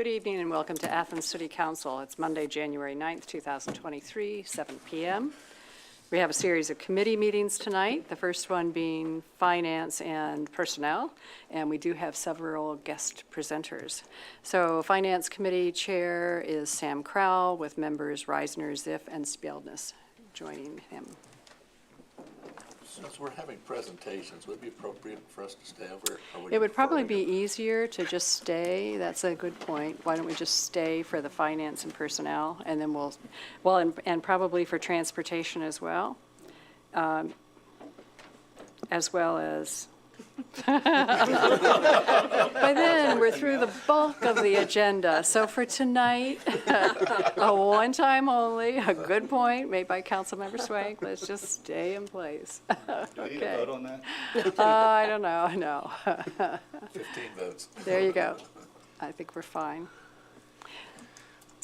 Good evening and welcome to Athens City Council. It's Monday, January 9th, 2023, 7 p.m. We have a series of committee meetings tonight, the first one being Finance and Personnel, and we do have several guest presenters. So Finance Committee Chair is Sam Crowell with members Reisner, Ziff, and Spjeldness joining him. Since we're having presentations, would it be appropriate for us to stay over? It would probably be easier to just stay. That's a good point. Why don't we just stay for the finance and personnel, and then and probably for transportation as well as. By then, we're through the bulk of the agenda. So for tonight, a one-time only, a good point made by Councilmember Swank. Let's just stay in place. Do we need to vote on that? I don't know, no. 15 votes. There you go. I think we're fine.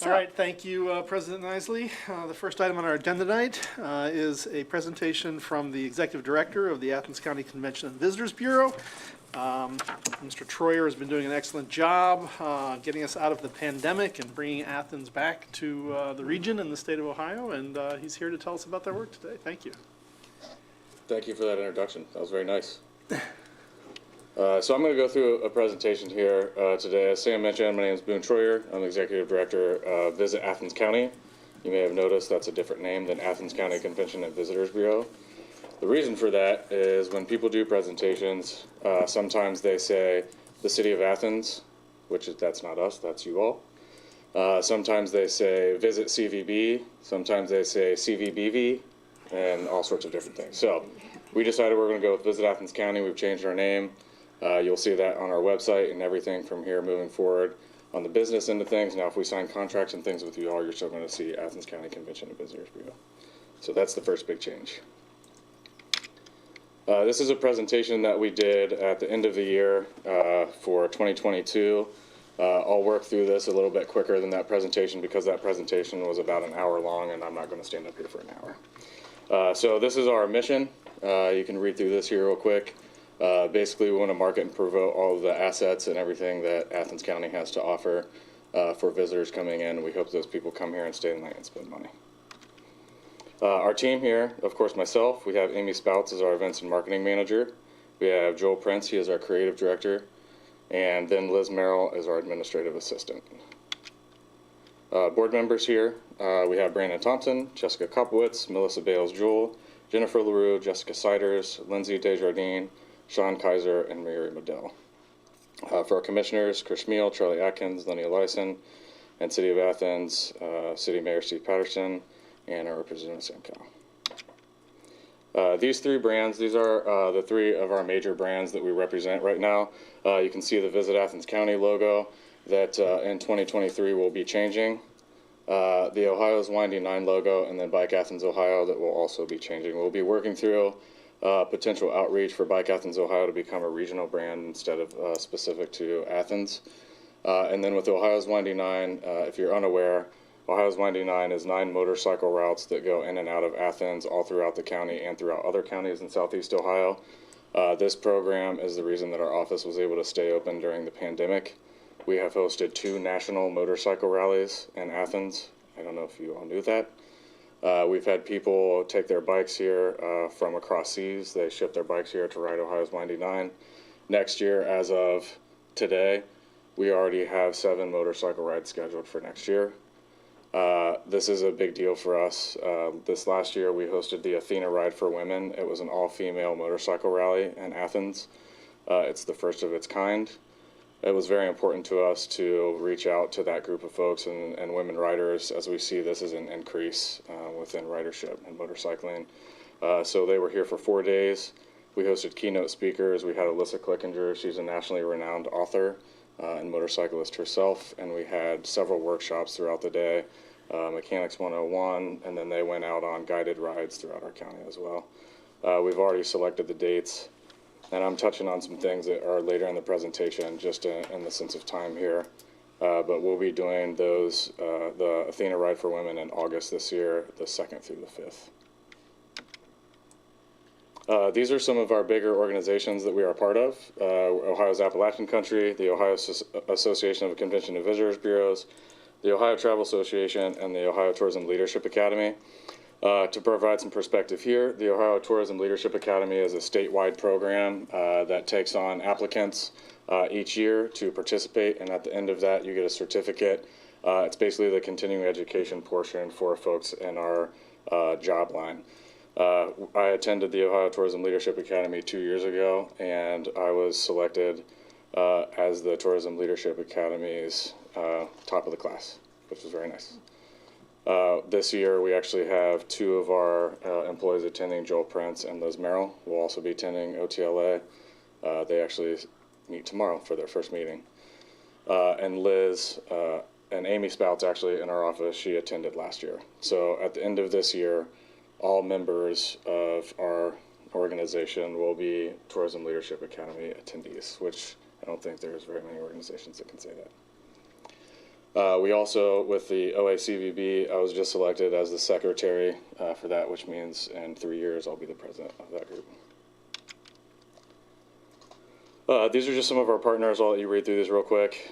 All right, thank you, President Isley. The first item on our agenda tonight is a presentation from the Executive Director of the Athens County Convention and Visitors Bureau. Mr. Troyer has been doing an excellent job getting us out of the pandemic and bringing Athens back to the region and the state of Ohio, and he's here to tell us about their work today. Thank you. Thank you for that introduction. That was very nice. So I'm going to go through a presentation here today. As Sam mentioned, my name is Boone Troyer. I'm the Executive Director of Visit Athens County. You may have noticed that's a different name than Athens County Convention and Visitors Bureau. The reason for that is when people do presentations, sometimes they say the City of Athens, that's not us, that's you all. Sometimes they say Visit CVB, sometimes they say CVBV, and all sorts of different things. So we decided we're going to go with Visit Athens County. We've changed our name. You'll see that on our website and everything from here moving forward on the business end of things. Now, if we sign contracts and things with you all, you're still going to see Athens County Convention and Visitors Bureau. So that's the first big change. This is a presentation that we did at the end of the year for 2022. I'll work through this a little bit quicker than that presentation because that presentation was about an hour long and I'm not going to stand up here for an hour. So this is our mission. You can read through this here real quick. Basically, we want to market and promote all of the assets and everything that Athens County has to offer for visitors coming in. We hope those people come here and stay the night and spend money. Our team here, of course, myself, we have Amy Spouts as our events and marketing manager. We have Joel Prince, he is our creative director. And then Liz Merrill is our administrative assistant. Board members here, we have Brandon Thompson, Jessica Kopowitz, Melissa Bales-Jewell, Jennifer LaRue, Jessica Siders, Lindsay Desjardins, Sean Kaiser, and Mary Medell. For our commissioners, Chris Meal, Charlie Atkins, Lenny Eliason, and City of Athens, City Mayor Steve Patterson, and our representative Sam Cowell. These three brands, these are the three of our major brands that we represent right now. You can see the Visit Athens County logo that in 2023 will be changing. The Ohio's Winding 9 logo, and then Bike Athens Ohio that will also be changing. We'll be working through potential outreach for Bike Athens Ohio to become a regional brand instead of specific to Athens. And then with Ohio's Winding 9, if you're unaware, Ohio's Winding 9 is 9 motorcycle routes that go in and out of Athens all throughout the county and throughout other counties in Southeast Ohio. This program is the reason that our office was able to stay open during the pandemic. We have hosted 2 national motorcycle rallies in Athens. I don't know if you all knew that. We've had people take their bikes here from across seas. They ship their bikes here to ride Ohio's Winding 9. Next year, as of today, we already have 7 motorcycle rides scheduled for next year. This is a big deal for us. This last year, we hosted the Athena Ride for Women. It was an all-female motorcycle rally in Athens. It's the first of its kind. It was very important to us to reach out to that group of folks and women riders as we see this as an increase within ridership and motorcycling. So they were here for 4 days. We hosted keynote speakers. We had Alyssa Clickinger. She's a nationally renowned author and motorcyclist herself. And we had several workshops throughout the day, Mechanics 101, and then they went out on guided rides throughout our county as well. We've already selected the dates. And I'm touching on some things that are later in the presentation, just in the sense of time here. But we'll be doing those, the Athena Ride for Women in August this year, the 2nd through the 5th. These are some of our bigger organizations that we are part of. Ohio's Appalachian Country, the Ohio Association of Convention and Visitors Bureaus, the Ohio Travel Association, and the Ohio Tourism Leadership Academy. To provide some perspective here, the Ohio Tourism Leadership Academy is a statewide program that takes on applicants each year to participate, and at the end of that you get a certificate. It's basically the continuing education portion for folks in our job line. I attended the Ohio Tourism Leadership Academy 2 years ago, and I was selected as the Tourism Leadership Academy's top of the class, which was very nice. This year, we actually have 2 of our employees attending, Joel Prince and Liz Merrill, who will also be attending OTLA. They actually meet tomorrow for their first meeting. And Liz and Amy Spout's actually in our office. She attended last year. So at the end of this year, all members of our organization will be Tourism Leadership Academy attendees, which I don't think there's very many organizations that can say that. We also, with the OACVB, I was just selected as the secretary for that, which means in 3 years I'll be the president of that group. These are just some of our partners. I'll let you read through these real quick.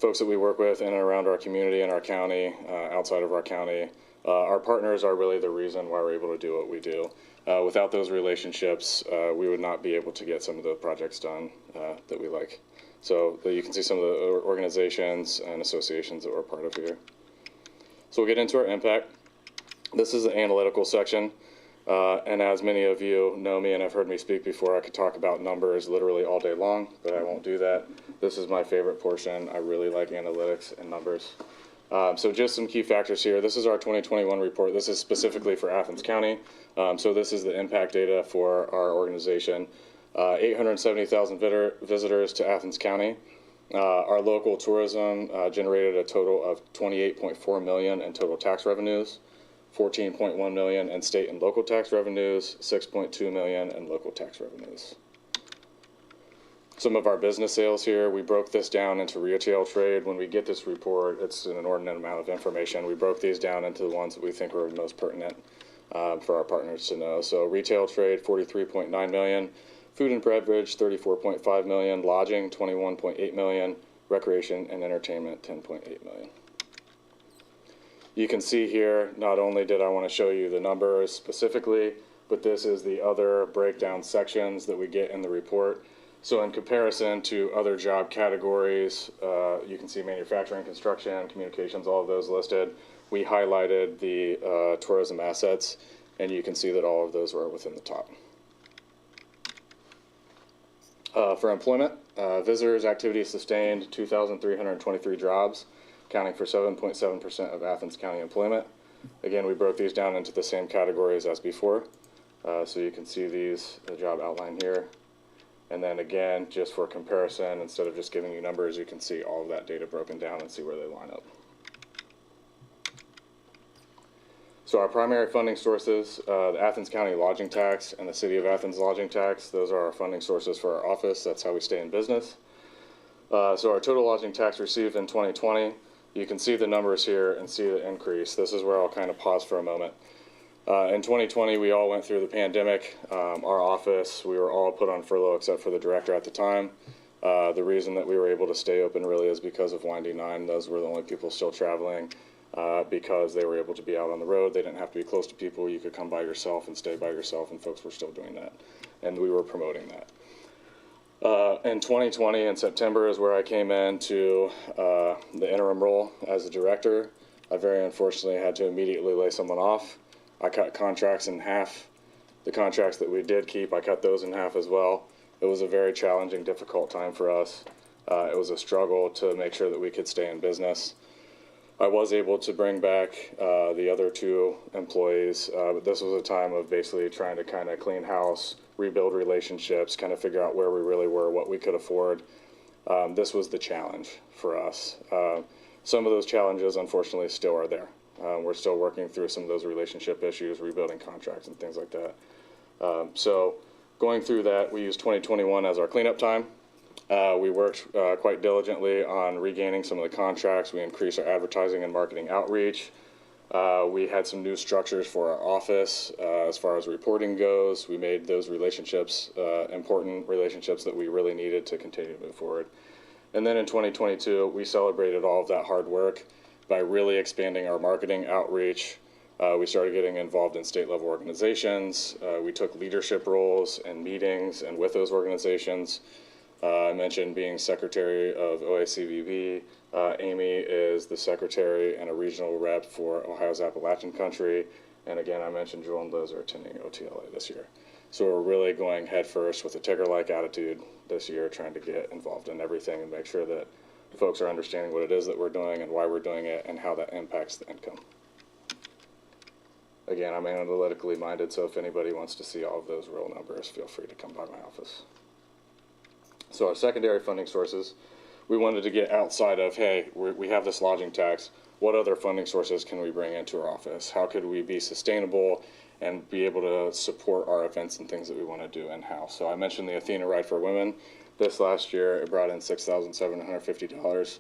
Folks that we work with in and around our community and our county, outside of our county. Our partners are really the reason why we're able to do what we do. Without those relationships, we would not be able to get some of the projects done that we like. So you can see some of the organizations and associations that we're part of here. So we'll get into our impact. This is the analytical section. And as many of you know me and have heard me speak before, I could talk about numbers literally all day long, but I won't do that. This is my favorite portion. I really like analytics and numbers. So just some key factors here. This is our 2021 report. This is specifically for Athens County. So this is the impact data for our organization. 870,000 visitors to Athens County. Our local tourism generated a total of $28.4 million in total tax revenues, $14.1 million in state and local tax revenues, $6.2 million in local tax revenues. Some of our business sales here, we broke this down into retail trade. When we get this report, it's an inordinate amount of information. We broke these down into the ones that we think are most pertinent for our partners to know. So retail trade, $43.9 million. Food and beverage, $34.5 million. Lodging, $21.8 million. Recreation and entertainment, $10.8 million. You can see here, not only did I want to show you the numbers specifically, but this is the other breakdown sections that we get in the report. So in comparison to other job categories, you can see manufacturing, construction, communications, all of those listed. We highlighted the tourism assets, and you can see that all of those were within the top. For employment, visitors activity sustained 2,323 jobs, accounting for 7.7% of Athens County employment. Again, we broke these down into the same categories as before. So you can see these, the job outline here. And then again, just for comparison, instead of just giving you numbers, you can see all of that data broken down and see where they line up. So our primary funding sources, the Athens County lodging tax and the City of Athens lodging tax, those are our funding sources for our office. That's how we stay in business. So our total lodging tax received in 2020, you can see the numbers here and see the increase. This is where I'll kind of pause for a moment. In 2020, we all went through the pandemic. Our office, we were all put on furlough except for the director at the time. The reason that we were able to stay open really is because of Windy 9. Those were the only people still traveling because they were able to be out on the road. They didn't have to be close to people. You could come by yourself and stay by yourself, and folks were still doing that. And we were promoting that. In 2020, in September, is where I came into the interim role as the director. I very unfortunately had to immediately lay someone off. I cut contracts in half. The contracts that we did keep, I cut those in half as well. It was a very challenging, difficult time for us. It was a struggle to make sure that we could stay in business. I was able to bring back the other 2 employees, but this was a time of basically trying to kind of clean house, rebuild relationships, kind of figure out where we really were, what we could afford. This was the challenge for us. Some of those challenges, unfortunately, still are there. We're still working through some of those relationship issues, rebuilding contracts and things like that. So going through that, we used 2021 as our cleanup time. We worked quite diligently on regaining some of the contracts. We increased our advertising and marketing outreach. We had some new structures for our office as far as reporting goes. We made those relationships important relationships that we really needed to continue to move forward. And then in 2022, we celebrated all of that hard work by really expanding our marketing outreach. We started getting involved in state level organizations. We took leadership roles in meetings and with those organizations. I mentioned being secretary of OACVB. Amy is the secretary and a regional rep for Ohio's Appalachian Country. And again, I mentioned Joel and Liz are attending OTLA this year. So we're really going headfirst with a Tigger-like attitude this year, trying to get involved in everything and make sure that folks are understanding what it is that we're doing and why we're doing it and how that impacts the income. Again, I'm analytically minded, so if anybody wants to see all of those real numbers, feel free to come by my office. So our secondary funding sources, we wanted to get outside of, hey, we have this lodging tax. What other funding sources can we bring into our office? How could we be sustainable and be able to support our events and things that we want to do in-house? So I mentioned the Athena Ride for Women. This last year, it brought in $6,750.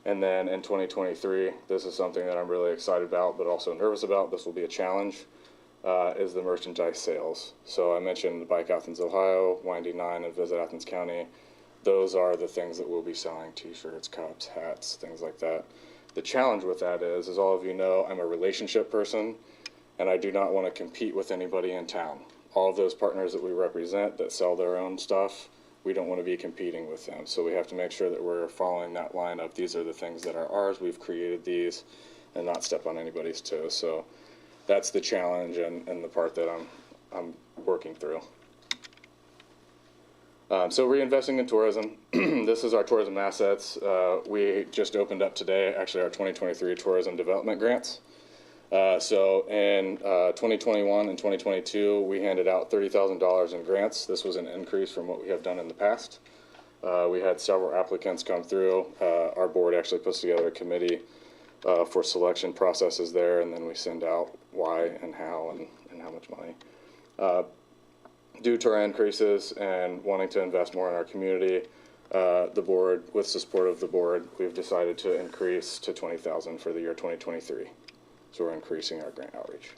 And then in 2023, this is something that I'm really excited about, but also nervous about. This will be a challenge, is the merchandise sales. So I mentioned Bike Athens, Ohio, Windy 9, and Visit Athens County. Those are the things that we'll be selling: t-shirts, cups, hats, things like that. The challenge with that is, as all of you know, I'm a relationship person, and I do not want to compete with anybody in town. All of those partners that we represent that sell their own stuff, we don't want to be competing with them. So we have to make sure that we're following that line of, these are the things that are ours, we've created these, and not step on anybody's toes. So that's the challenge and the part that I'm working through. So reinvesting in tourism. This is our tourism assets. We just opened up today, actually, our 2023 tourism development grants. So in 2021 and 2022, we handed out $30,000 in grants. This was an increase from what we have done in the past. We had several applicants come through. Our board actually puts together a committee for selection processes there, and then we send out why and how and how much money. Due to our increases and wanting to invest more in our community, the board, with the support of the board, we've decided to increase to $20,000 for the year 2023. So we're increasing our grant outreach.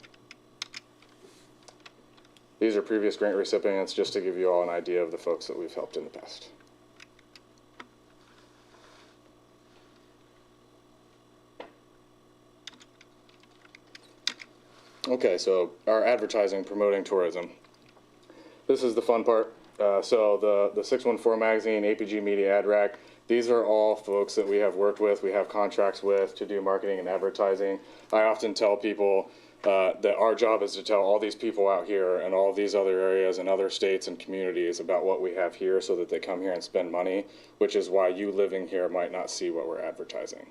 These are previous grant recipients, just to give you all an idea of the folks that we've helped in the past. Okay, so our advertising, promoting tourism. This is the fun part. So the 614 magazine, APG Media Ad Rack, these are all folks that we have worked with, we have contracts with to do marketing and advertising. I often tell people that our job is to tell all these people out here and all these other areas and other states and communities about what we have here so that they come here and spend money, which is why you living here might not see what we're advertising.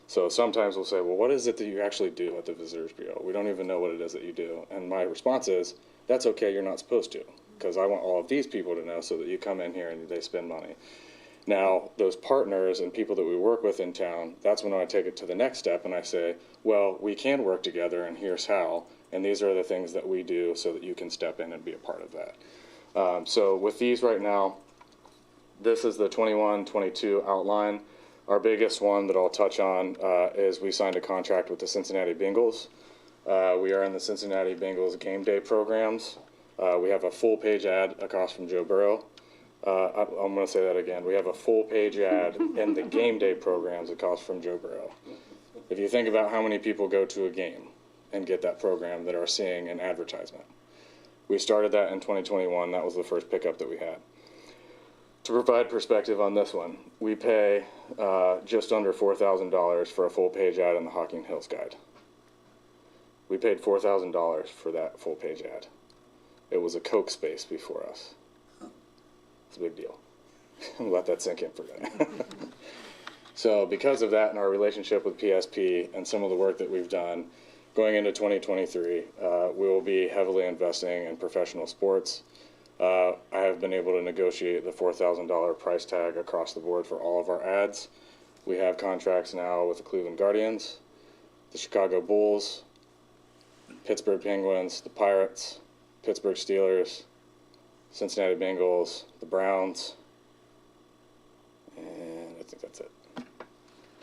So sometimes we'll say, well, what is it that you actually do at the Visitors Bureau? We don't even know what it is that you do. And my response is, that's okay, you're not supposed to, because I want all of these people to know so that you come in here and they spend money. Now, those partners and people that we work with in town, that's when I take it to the next step and I say, well, we can work together and here's how, and these are the things that we do so that you can step in and be a part of that. So with these right now, this is the 21-22 outline. Our biggest one that I'll touch on is we signed a contract with the Cincinnati Bengals. We are in the Cincinnati Bengals game day programs. We have a full page ad across from Joe Burrow. I'm going to say that again. We have a full page ad in the game day programs across from Joe Burrow. If you think about how many people go to a game and get that program that are seeing an advertisement. We started that in 2021. That was the first pickup that we had. To provide perspective on this one, we pay just under $4,000 for a full page ad in the Hocking Hills Guide. We paid $4,000 for that full page ad. It was a Coke space before us. It's a big deal. Let that sink in for a minute. So because of that and our relationship with PSP and some of the work that we've done, going into 2023, we will be heavily investing in professional sports. I have been able to negotiate the $4,000 price tag across the board for all of our ads. We have contracts now with the Cleveland Guardians, the Chicago Bulls, Pittsburgh Penguins, the Pirates, Pittsburgh Steelers, Cincinnati Bengals, the Browns, and I think that's it.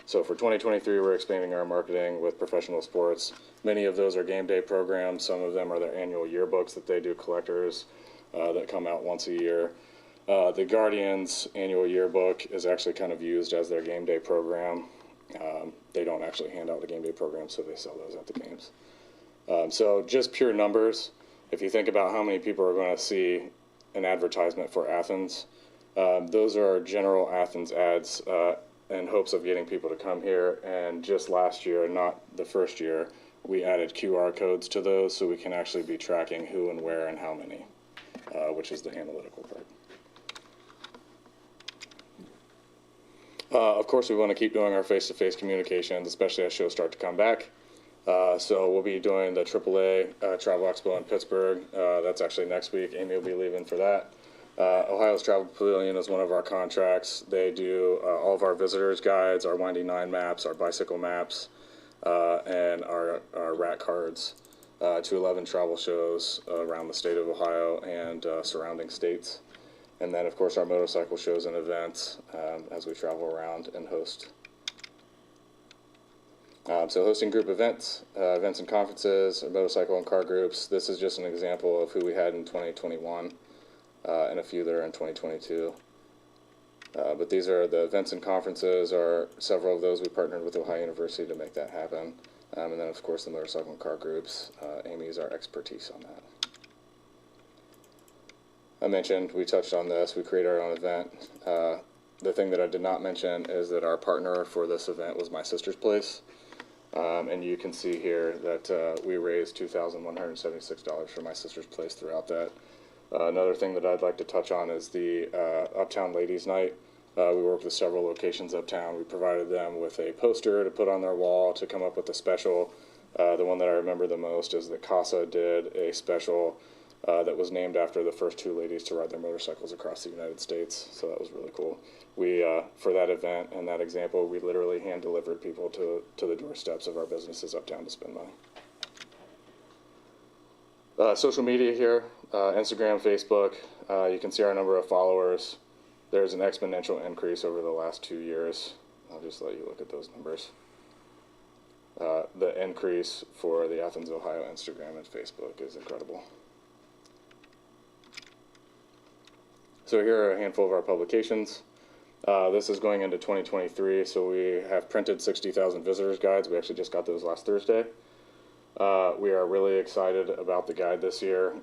So for 2023, we're expanding our marketing with professional sports. Many of those are game day programs. Some of them are their annual yearbooks that they do, collectors that come out once a year. The Guardians annual yearbook is actually kind of used as their game day program. They don't actually hand out the game day program, so they sell those at the games. So just pure numbers, if you think about how many people are going to see an advertisement for Athens, those are general Athens ads in hopes of getting people to come here. And just last year, not the first year, we added QR codes to those so we can actually be tracking who and where and how many, which is the analytical part. Of course, we want to keep doing our face-to-face communications, especially as shows start to come back. So we'll be doing the AAA Travel Expo in Pittsburgh. That's actually next week. Amy will be leaving for that. Ohio's Travel Pavilion is one of our contracts. They do all of our visitors guides, our Winding Nine maps, our bicycle maps, and our rat cards to 11 travel shows around the state of Ohio and surrounding states. And then, of course, our motorcycle shows and events as we travel around and host. So hosting group events, events and conferences, motorcycle and car groups. This is just an example of who we had in 2021 and a few that are in 2022. But these are the events and conferences, are several of those we partnered with Ohio University to make that happen. And then, of course, the motorcycle and car groups. Amy is our expertise on that. I mentioned, we touched on this, we create our own event. The thing that I did not mention is that our partner for this event was My Sister's Place. And you can see here that we raised $2,176 for My Sister's Place throughout that. Another thing that I'd like to touch on is the Uptown Ladies Night. We worked with several locations uptown. We provided them with a poster to put on their wall to come up with a special. The one that I remember the most is that CASA did a special that was named after the first two ladies to ride their motorcycles across the United States. So that was really cool. We, for that event and that example, we literally hand delivered people to the doorsteps of our businesses uptown to spend money. Social media here, Instagram, Facebook, you can see our number of followers. There's an exponential increase over the last 2 years. I'll just let you look at those numbers. The increase for the Athens, Ohio Instagram and Facebook is incredible. So here are a handful of our publications. This is going into 2023, so we have printed 60,000 visitors guides. We actually just got those last Thursday. We are really excited about the guide this year.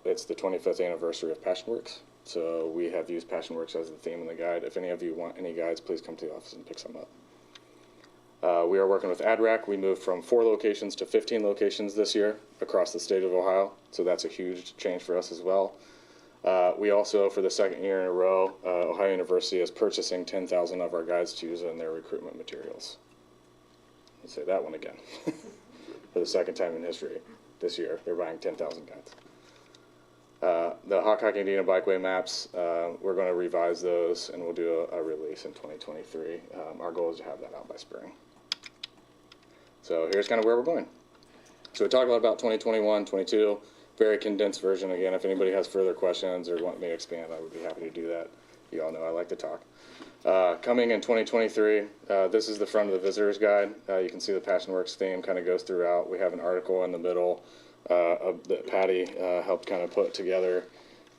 It's the 25th anniversary of PassionWorks, so we have used PassionWorks as the theme in the guide. If any of you want any guides, please come to the office and pick some up. We are working with AdRack. We moved from 4 locations to 15 locations this year across the state of Ohio, so that's a huge change for us as well. We also, for the second year in a row, Ohio University is purchasing 10,000 of our guides to use in their recruitment materials. Let's say that one again. For the second time in history this year, they're buying 10,000 guides. The Hawkeye-Indiana Bikeway maps, we're going to revise those and we'll do a release in 2023. Our goal is to have that out by spring. So here's kind of where we're going. So we talked a lot about 2021, 22. Very condensed version. Again, if anybody has further questions or want me to expand, I would be happy to do that. You all know I like to talk. Coming in 2023, this is the front of the visitor's guide. You can see the PassionWorks theme kind of goes throughout. We have an article in the middle that Patty helped kind of put together,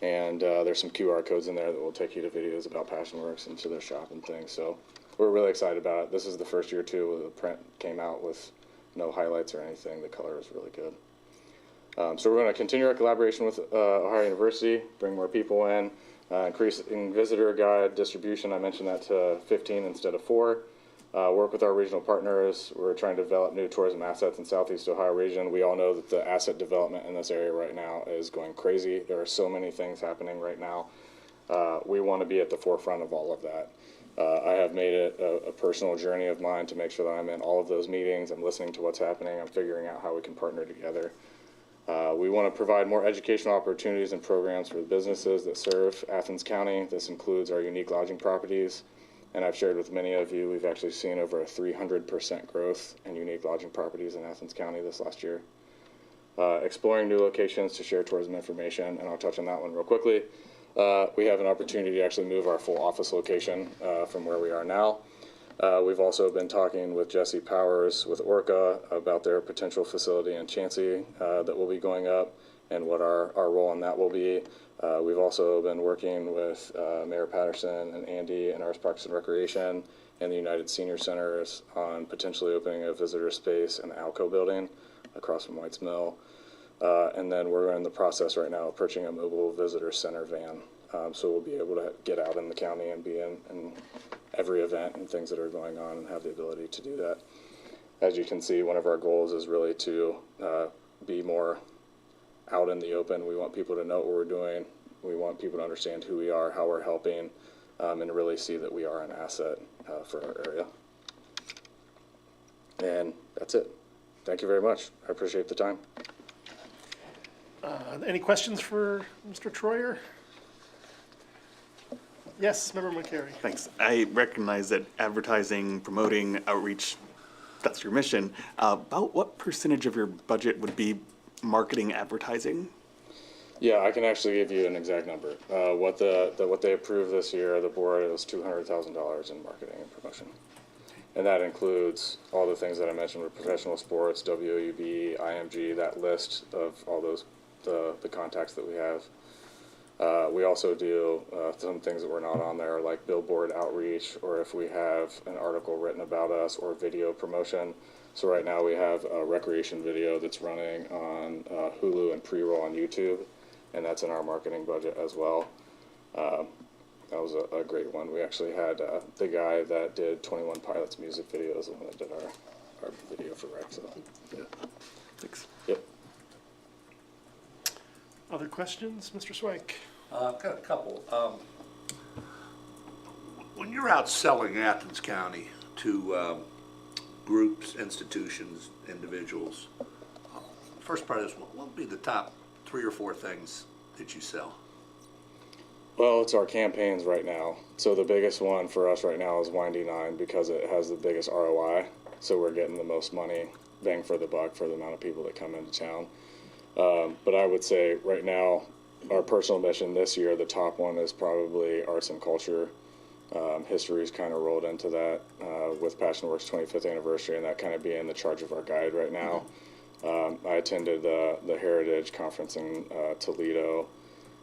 and there's some QR codes in there that will take you to videos about PassionWorks and to their shop and things. So we're really excited about it. This is the first year too where the print came out with no highlights or anything. The color is really good. So we're going to continue our collaboration with Ohio University, bring more people in, increasing visitor guide distribution. I mentioned that to 15 instead of 4. Work with our regional partners. We're trying to develop new tourism assets in Southeast Ohio region. We all know that the asset development in this area right now is going crazy. There are so many things happening right now. We want to be at the forefront of all of that. I have made it a personal journey of mine to make sure that I'm in all of those meetings. I'm listening to what's happening. I'm figuring out how we can partner together. We want to provide more educational opportunities and programs for the businesses that serve Athens County. This includes our unique lodging properties. And I've shared with many of you, we've actually seen over a 300% growth in unique lodging properties in Athens County this last year. Exploring new locations to share tourism information, and I'll touch on that one real quickly. We have an opportunity to actually move our full office location from where we are now. We've also been talking with Jesse Powers with Orca about their potential facility in Chansey that will be going up and what our role in that will be. We've also been working with Mayor Patterson and Andy and our Parks and Recreation and the United Senior Centers on potentially opening a visitor space in the Alco building across from White's Mill. And then we're in the process right now of purchasing a mobile visitor center van. So we'll be able to get out in the county and be in every event and things that are going on and have the ability to do that. As you can see, one of our goals is really to be more out in the open. We want people to know what we're doing. We want people to understand who we are, how we're helping, and really see that we are an asset for our area. And that's it. Thank you very much. I appreciate the time. Any questions for Mr. Troyer? Yes, Member McCary. Thanks. I recognize that advertising, promoting, outreach, that's your mission. About what percentage of your budget would be marketing advertising? Yeah, I can actually give you an exact number. What they approved this year, the board, it was $200,000 in marketing and promotion. And that includes all the things that I mentioned with professional sports, WOUB, IMG, that list of all those, the contacts that we have. We also do some things that were not on there, like billboard outreach, or if we have an article written about us, or video promotion. So right now we have a recreation video that's running on Hulu and pre-roll on YouTube, and that's in our marketing budget as well. That was a great one. We actually had the guy that did 21 Pilots music videos, the one that did our video for Rec. So, yeah. Thanks. Yep. Other questions, Mr. Swank? I've got a couple. When you're out selling Athens County to groups, institutions, individuals, first part is, what would be the top 3 or 4 things that you sell? Well, it's our campaigns right now. So the biggest one for us right now is Windy 9 because it has the biggest ROI. So we're getting the most money, bang for the buck for the amount of people that come into town. But I would say right now, our personal mission this year, the top one is probably arts and culture. History's kind of rolled into that with Passion Works 25th anniversary and that kind of being the charge of our guide right now. I attended the Heritage Conference in Toledo,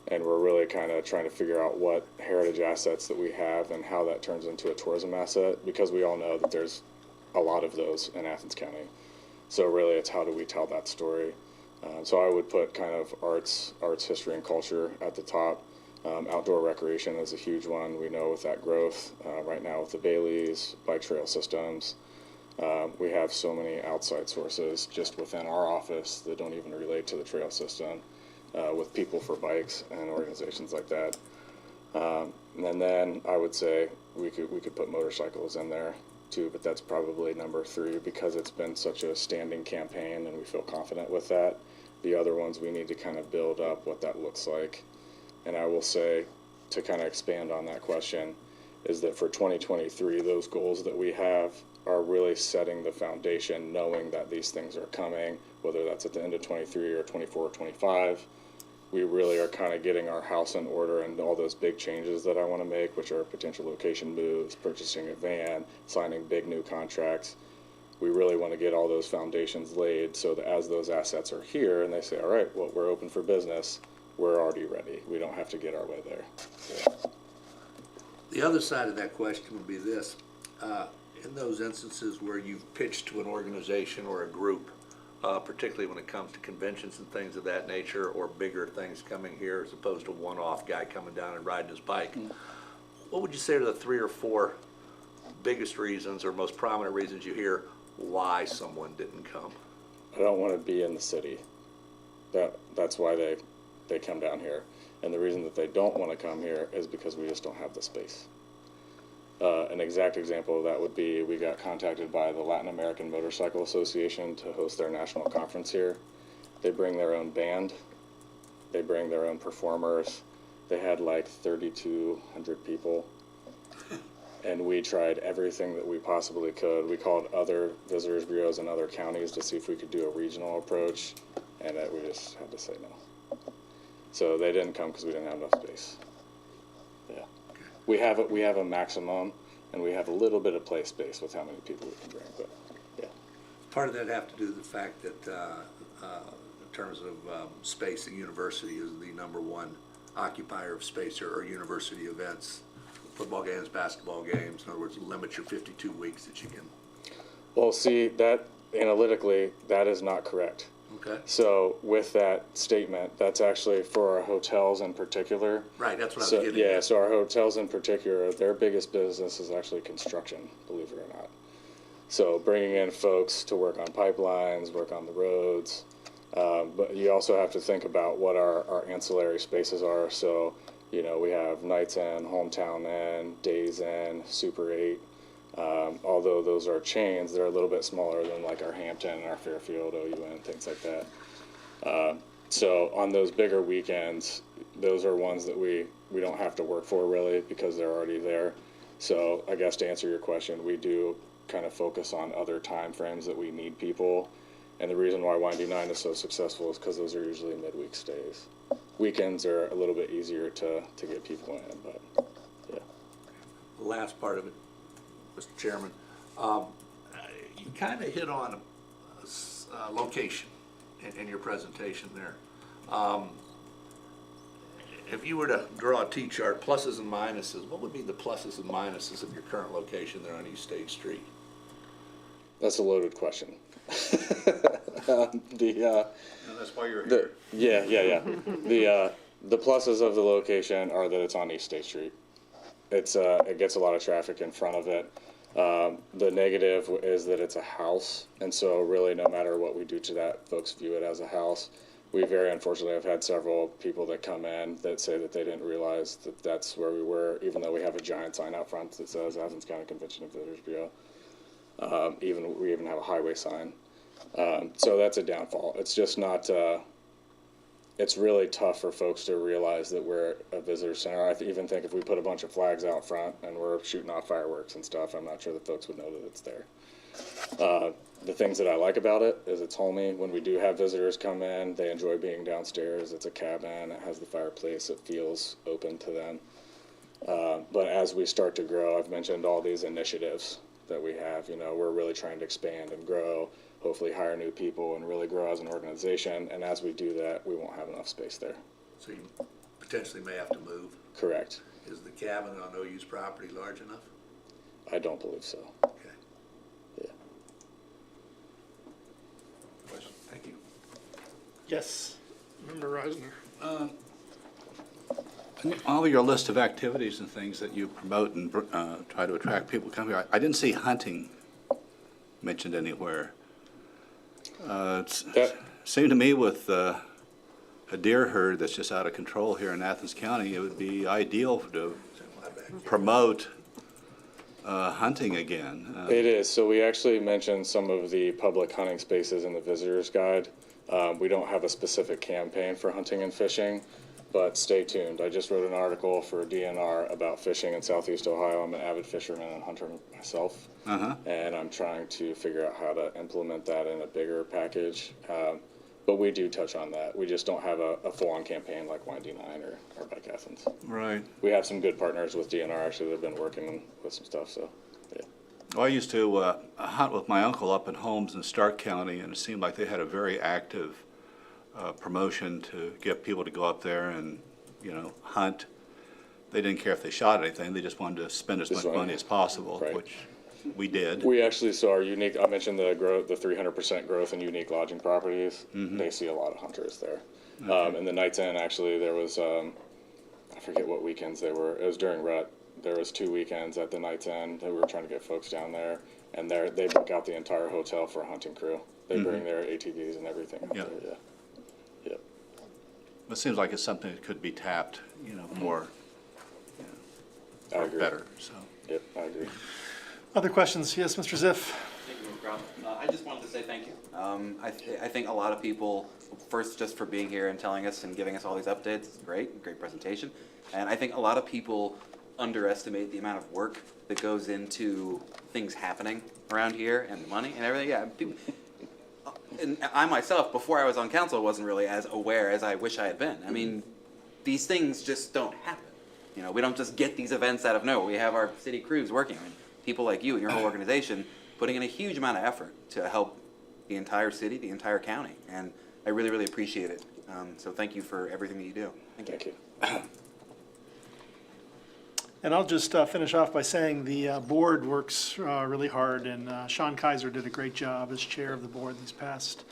and we're really kind of trying to figure out what heritage assets that we have and how that turns into a tourism asset, because we all know that there's a lot of those in Athens County. So really it's how do we tell that story. So I would put kind of arts, history, and culture at the top. Outdoor recreation is a huge one. We know with that growth right now with the Baileys, bike trail systems, we have so many outside sources just within our office that don't even relate to the trail system with People for Bikes and organizations like that. And then I would say we could put motorcycles in there too, but that's probably number 3 because it's been such a standing campaign and we feel confident with that. The other ones we need to kind of build up what that looks like. And I will say, to kind of expand on that question, is that for 2023, those goals that we have are really setting the foundation, knowing that these things are coming, whether that's at the end of 23 or 24 or 25. We really are kind of getting our house in order and all those big changes that I want to make, which are potential location moves, purchasing a van, signing big new contracts. We really want to get all those foundations laid so that as those assets are here and they say, all right, well, we're open for business, we're already ready. We don't have to get our way there. So. The other side of that question would be this. In those instances where you've pitched to an organization or a group, particularly when it comes to conventions and things of that nature or bigger things coming here as opposed to a one-off guy coming down and riding his bike, what would you say are the 3 or 4 biggest reasons or most prominent reasons you hear why someone didn't come? I don't want to be in the city. That's why they come down here. And the reason that they don't want to come here is because we just don't have the space. An exact example of that would be we got contacted by the Latin American Motorcycle Association to host their national conference here. They bring their own band. They bring their own performers. They had like 3,200 people. And we tried everything that we possibly could. We called other visitors bureaus in other counties to see if we could do a regional approach, and we just had to say no. So they didn't come because we didn't have enough space. Yeah, we have a maximum and we have a little bit of play space with how many people we can bring, but, yeah. Part of that have to do with the fact that, in terms of space, the university is the #1 occupier of space or university events, football games, basketball games. In other words, limit your 52 weeks that you can. Well, see, that analytically, that is not correct. Okay. So with that statement, that's actually for our hotels in particular. Right, that's what I So, was getting yeah, at. so our hotels in particular, their biggest business is actually construction, believe it or not. So bringing in folks to work on pipelines, work on the roads, but you also have to think about what our ancillary spaces are. So, you know, we have Nights Inn, Hometown Inn, Days Inn, Super 8. Although those are chains, they're a little bit smaller than like our Hampton and our Fairfield, OUN, things like that. So on those bigger weekends, those are ones that we don't have to work for really because they're already there. So I guess to answer your question, we do kind of focus on other time frames that we need people. And the reason why Windy 9 is so successful is because those are usually midweek stays. Weekends are a little bit easier to get people in, but yeah. The last part of it, Mr. Chairman, you kind of hit on a location in your presentation there. If you were to draw a T-chart, pluses and minuses, what would be the pluses and minuses of your current location there on East State Street? That's a loaded question. And that's why you're here. Yeah. The pluses of the location are that it's on East State Street. It gets a lot of traffic in front of it. The negative is that it's a house, and so really no matter what we do to that, folks view it as a house. We very unfortunately have had several people that come in that say that they didn't realize that that's where we were, even though we have a giant sign out front that says Athens County Convention and Visitors Bureau. We even have a highway sign. So that's a downfall. It's just not, it's really tough for folks to realize that we're a visitor center. I even think if we put a bunch of flags out front and we're shooting off fireworks and stuff, I'm not sure that folks would know that it's there. The things that I like about it is it's homey. When we do have visitors come in, they enjoy being downstairs. It's a cabin. It has the fireplace. It feels open to them. But as we start to grow, I've mentioned all these initiatives that we have. You know, we're really trying to expand and grow, hopefully hire new people and really grow as an organization. And as we do that, we won't have enough space there. So you potentially may have to move. Correct. Is the cabin on OU's property large enough? I don't believe so. Okay. Yeah. Question. Thank you. Yes, Member Reisner. All your list of activities and things that you promote and try to attract people to come here, I didn't see hunting mentioned anywhere. It seemed to me with a deer herd that's just out of control here in Athens County, it would be ideal to promote hunting again. It is. So we actually mentioned some of the public hunting spaces in the visitor's guide. We don't have a specific campaign for hunting and fishing, but stay tuned. I just wrote an article for DNR about fishing in Southeast Ohio. I'm an avid fisherman and hunter myself, and I'm trying to figure out how to implement that in a bigger package. But we do touch on that. We just don't have a full-on campaign like Windy 9 or Bike Athens. Right. We have some good partners with DNR actually that have been working with some stuff, so yeah. Well, I used to hunt with my uncle up in Holmes in Stark County, and it seemed like they had a very active promotion to get people to go up there and, hunt. They didn't care if they shot anything. They just wanted to spend as much money as possible, Right. which we did. We actually saw our unique, I mentioned the growth, the 300% growth in unique lodging properties. They see a lot of hunters there. In the Nights Inn, actually, there was, I forget what weekends they were. It was during rut. There was 2 weekends at the Nights Inn that we were trying to get folks down there. And they book out the entire hotel for a hunting crew. They bring their ATVs and everything up Yeah. there, yeah. Yep. It seems like it's something that could be tapped, more, I agree. better, so. Yep, I agree. Other questions? Yes, Mr. Ziff. Thank you, Mr. Brown. I just wanted to say thank you. I think a lot of people, first just for being here and telling us and giving us all these updates, it's great presentation. And I think a lot of people underestimate the amount of work that goes into things happening around here and the money and everything. Yeah, and I myself, before I was on council, wasn't really as aware as I wish I had been. I mean, these things just don't happen. We don't just get these events out of nowhere. We have our city crews working. I mean, people like you and your whole organization putting in a huge amount of effort to help the entire city, the entire county, and I really, really appreciate it. So thank you for everything that you do. Thank you. And I'll just finish off by saying the board works really hard, and Sean Kaiser did a great job as chair of the board these past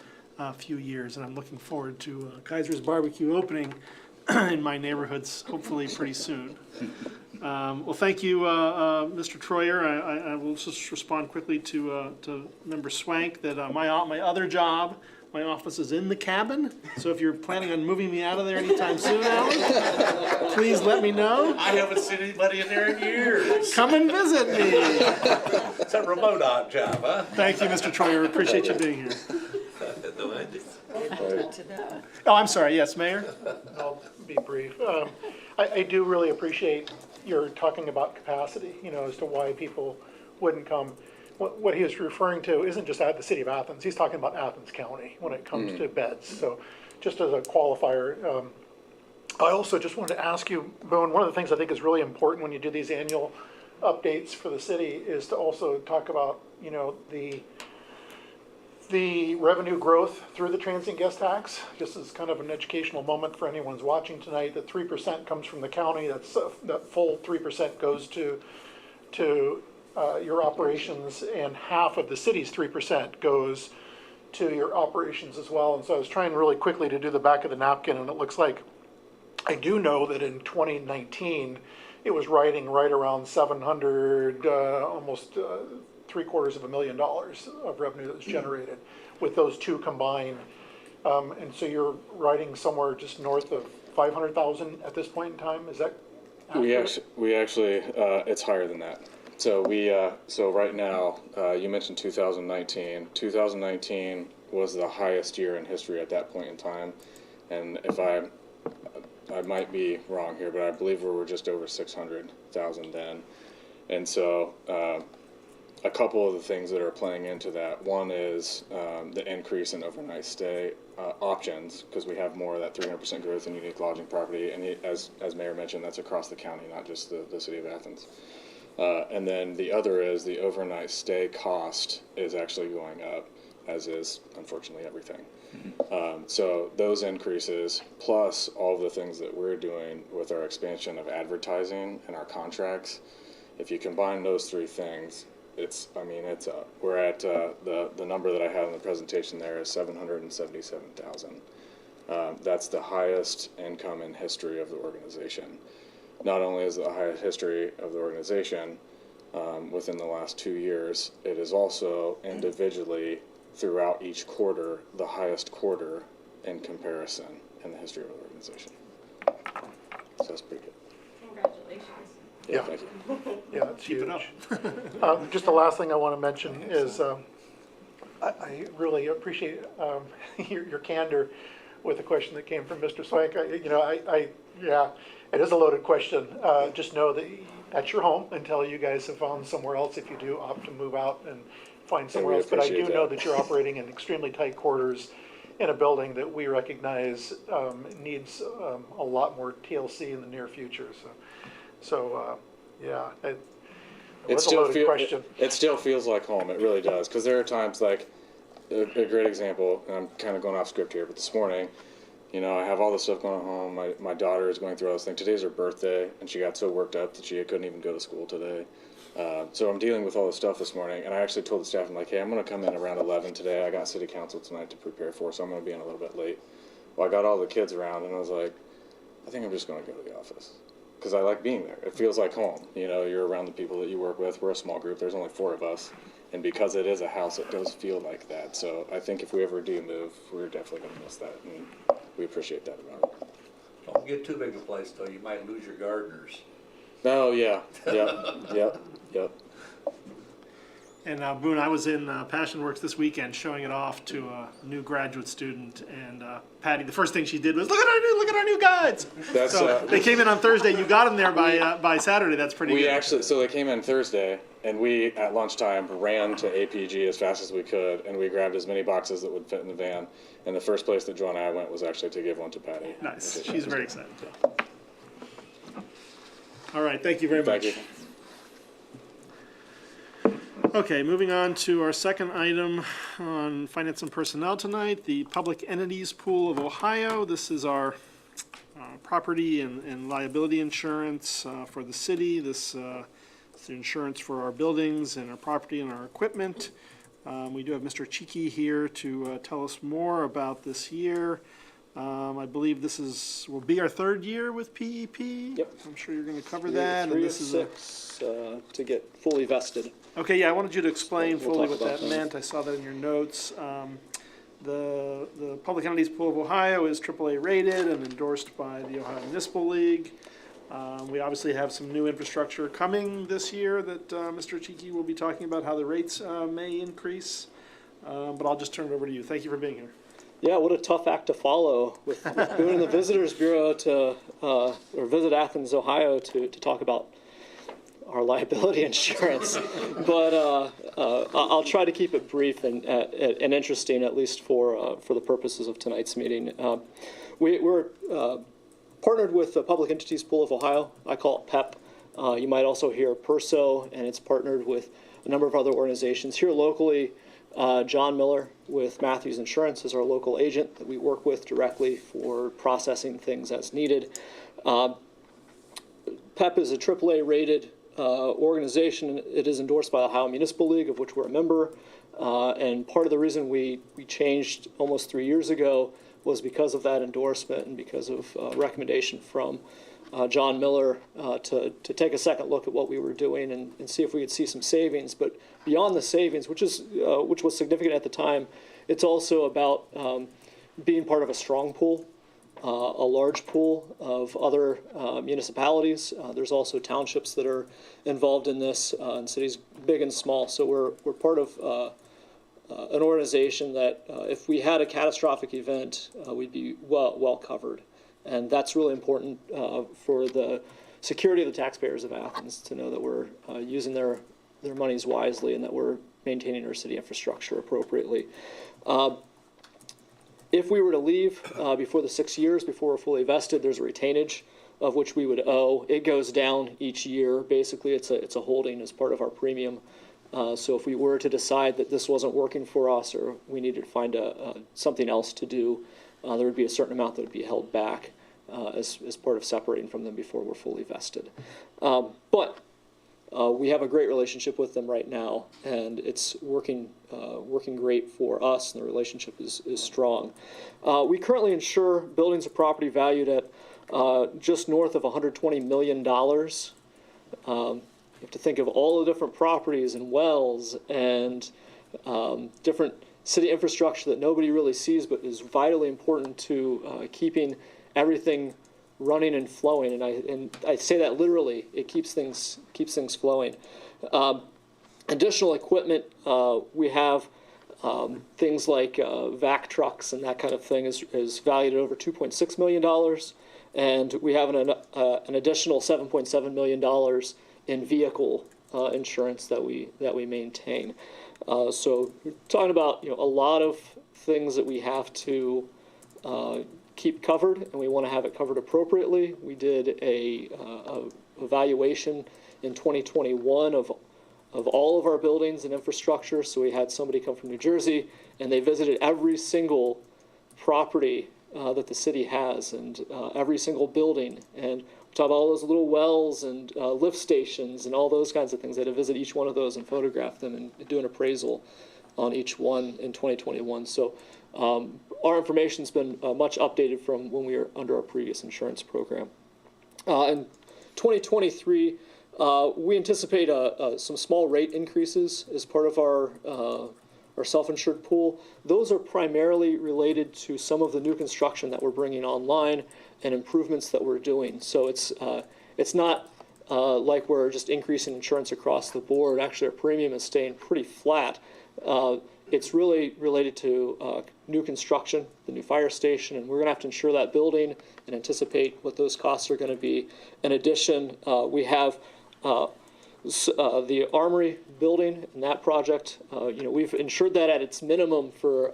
few years, and I'm looking forward to Kaiser's Barbecue opening in my neighborhoods, hopefully pretty soon. Well, thank you, Mr. Troyer. I will just respond quickly to Member Swank that my other job, my office is in the cabin, so if you're planning on moving me out of there anytime soon, Alan, please let me know. I haven't seen anybody in there in years. Come and visit me. It's a remote odd job, huh? Thank you, Mr. Troyer. Appreciate you being here. No, I did. Oh, I'm sorry. Yes, Mayor? I'll be brief. I do really appreciate your talking about capacity, as to why people wouldn't come. What he was referring to isn't just at the city of Athens. He's talking about Athens County when it comes to beds. So just as a qualifier, I also just wanted to ask you, Boone, one of the things I think is really important when you do these annual updates for the city is to also talk about, the revenue growth through the transient guest tax. Just as kind of an educational moment for anyone who's watching tonight, that 3% comes from the county. That full 3% goes to your operations, and half of the city's 3% goes to your operations as well. And so I was trying really quickly to do the back of the napkin, and it looks like I do know that in 2019 it was right around 700, almost $750,000 of revenue that was generated with those two combined. And so you're riding somewhere just north of 500,000 at this point in time. Is that accurate? We actually it's higher than that. So so right now, you mentioned 2019. 2019 was the highest year in history at that point in time, and if I might be wrong here, but I believe we were just over 600,000 then. And so a couple of the things that are playing into that. One is the increase in overnight stay options, because we have more of that 300% growth in unique lodging property, and as Mayor mentioned, that's across the county, not just the city of Athens. And then the other is the overnight stay cost is actually going up, as is unfortunately everything. So those increases, plus all the things that we're doing with our expansion of advertising and our contracts, if you combine those three things, it's up. We're at the number that I had in the presentation there is 777,000. That's the highest income in history of the organization. Not only is it the highest history of the organization within the last 2 years, it is also individually throughout each quarter the highest quarter in comparison in the history of the organization. So that's pretty good. Congratulations. Yeah. Thank you. Yeah, it's huge. Just the last thing I want to mention is I really appreciate your candor with the question that came from Mr. Swank. Yeah, it is a loaded question. Just know that that's your home until you guys have found somewhere else, if you do opt to move out and find somewhere else. But I do know that you're operating in extremely tight quarters in a building that we recognize needs a lot more TLC in the near future. So yeah, it was a loaded question. It still feels like home. It really does. Because there are times like a great example, and I'm kind of going off script here, but this morning, I have all this stuff going on at home. My daughter is going through all this thing. Today's her birthday, and she got so worked up that she couldn't even go to school today. So I'm dealing with all this stuff this morning, and I actually told the staff, I'm like, hey, I'm going to come in around 11 today. I got city council tonight to prepare for, so I'm going to be in a little bit late. Well, I got all the kids around, and I was like, I think I'm just going to go to the office. Because I like being there. It feels like home. You're around the people that you work with. We're a small group. There's only 4 of us. And because it is a house, it does feel like that. So I think if we ever do move, we're definitely going to miss that. And we appreciate that about it. Don't get too big a place, though. You might lose your gardeners. Oh, yeah. Yep. And Boone, I was in Passion Works this weekend showing it off to a new graduate student, and Patty, the first thing she did was, look at our new guides. So they came in on Thursday. You got them there by Saturday. That's pretty good. So they came in Thursday, and we at lunchtime ran to APG as fast as we could, and we grabbed as many boxes that would fit in the van. And the first place that Joe and I went was actually to give one to Patty. Nice. She's very excited. All right. Thank you very much. Thank you. Okay, moving on to our second item on finance and personnel tonight, the Public Entities Pool of Ohio. This is our property and liability insurance for the city. This is insurance for our buildings and our property and our equipment. We do have Mr. Cheeky here to tell us more about this year. I believe this will be our third year with PEP. Yep. I'm sure you're going to cover that. and 3 of this is 6 to get fully vested. Okay, yeah, I wanted you to explain We'll fully talk what about that that. meant. I saw that in your notes. The Public Entities Pool of Ohio is AAA rated and endorsed by the Ohio Municipal League. We obviously have some new infrastructure coming this year that Mr. Cheeky will be talking about how the rates may increase. But I'll just turn it over to you. Thank you for being here. Yeah, what a tough act to follow with going to the Visitors Bureau to, or visit Athens, Ohio to talk about our liability insurance. But I'll try to keep it brief and interesting, at least for the purposes of tonight's meeting. We're partnered with the Public Entities Pool of Ohio. I call it PEP. You might also hear PERSO, and it's partnered with a number of other organizations. Here locally, John Miller with Matthews Insurance is our local agent that we work with directly for processing things as needed. PEP is a AAA rated organization. It is endorsed by the Ohio Municipal League, of which we're a member. And part of the reason we changed almost 3 years ago was because of that endorsement and because of recommendation from John Miller to take a second look at what we were doing and see if we could see some savings. But beyond the savings, which was significant at the time, it's also about being part of a strong pool, a large pool of other municipalities. There's also townships that are involved in this, and cities big and small. So we're part of an organization that if we had a catastrophic event, we'd be well covered. And that's really important for the security of the taxpayers of Athens to know that we're using their monies wisely and that we're maintaining our city infrastructure appropriately. If we were to leave before the 6 years, before we're fully vested, there's a retainage of which we would owe. It goes down each year. Basically, it's a holding as part of our premium. So if we were to decide that this wasn't working for us or we needed to find something else to do, there would be a certain amount that would be held back as part of separating from them before we're fully vested. But we have a great relationship with them right now, and it's working great for us, and the relationship is strong. We currently insure buildings or property valued at just north of $120 million. You have to think of all the different properties and wells and different city infrastructure that nobody really sees but is vitally important to keeping everything running and flowing. And I say that literally. It keeps things flowing. Additional equipment, we have things like vac trucks and that kind of thing is valued at over $2.6 million. And we have an additional $7.7 million in vehicle insurance that we maintain. So we're talking about a lot of things that we have to keep covered, and we want to have it covered appropriately. We did a evaluation in 2021 of all of our buildings and infrastructure. So we had somebody come from New Jersey, and they visited every single property that the city has and every single building. And we talk about all those little wells and lift stations and all those kinds of things. They had to visit each one of those and photograph them and do an appraisal on each one in 2021. So our information's been much updated from when we were under our previous insurance program. In 2023, we anticipate some small rate increases as part of our self-insured pool. Those are primarily related to some of the new construction that we're bringing online and improvements that we're doing. So it's not like we're just increasing insurance across the board. Actually, our premium is staying pretty flat. It's really related to new construction, the new fire station, and we're going to have to insure that building and anticipate what those costs are going to be. In addition, we have the Armory building and that project. We've insured that at its minimum for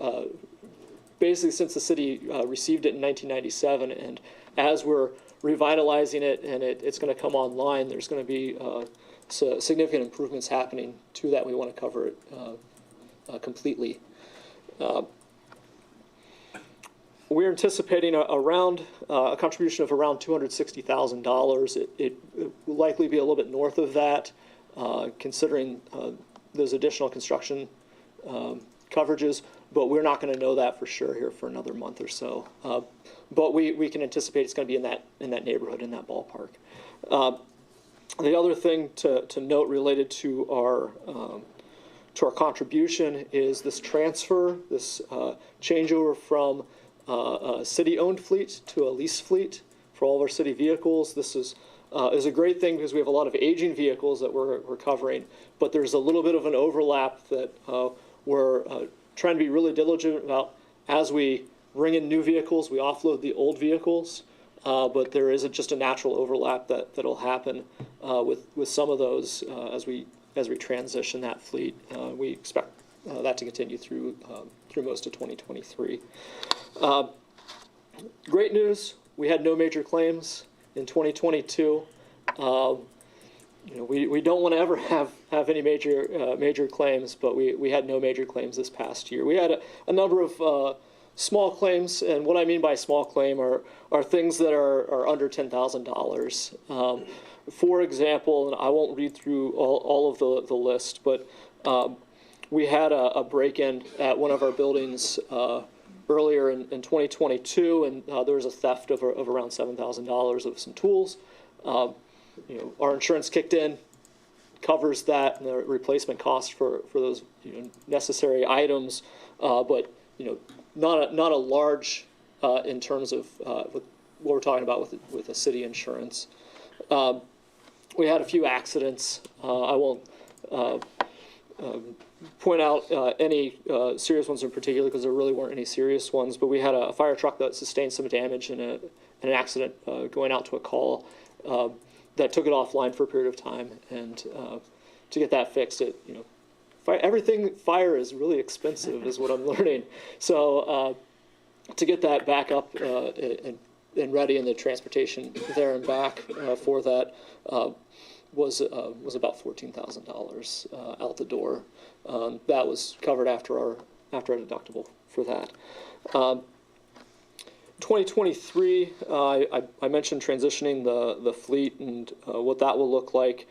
basically since the city received it in 1997, and as we're revitalizing it and it's going to come online, there's going to be significant improvements happening to that. We want to cover it completely. We're anticipating a contribution of around $260,000. It will likely be a little bit north of that, considering those additional construction coverages, but we're not going to know that for sure here for another month or so. But we can anticipate it's going to be in that neighborhood, in that ballpark. The other thing to note related to our contribution is this transfer, this changeover from a city-owned fleet to a lease fleet for all of our city vehicles. This is a great thing because we have a lot of aging vehicles that we're covering, but there's a little bit of an overlap that we're trying to be really diligent about. As we bring in new vehicles, we offload the old vehicles, but there is just a natural overlap that'll happen with some of those as we transition that fleet. We expect that to continue through most of 2023. Great news, we had no major claims in 2022. We don't want to ever have any major claims, but we had no major claims this past year. We had a number of small claims, and what I mean by small claim are things that are under $10,000. For example, and I won't read through all of the list, but we had a break-in at one of our buildings earlier in 2022, and there was a theft of around $7,000 of some tools. Our insurance kicked in, covers that and the replacement cost for those necessary items, but not a large in terms of what we're talking about with a city insurance. We had a few accidents. I won't point out any serious ones in particular because there really weren't any serious ones, but we had a fire truck that sustained some damage in an accident going out to a call that took it offline for a period of time, and to get that fixed, everything fire is really expensive is what I'm learning. So to get that back up and ready, and the transportation there and back for that was about $14,000 out the door. That was covered after our deductible for that. 2023, I mentioned transitioning the fleet and what that will look like.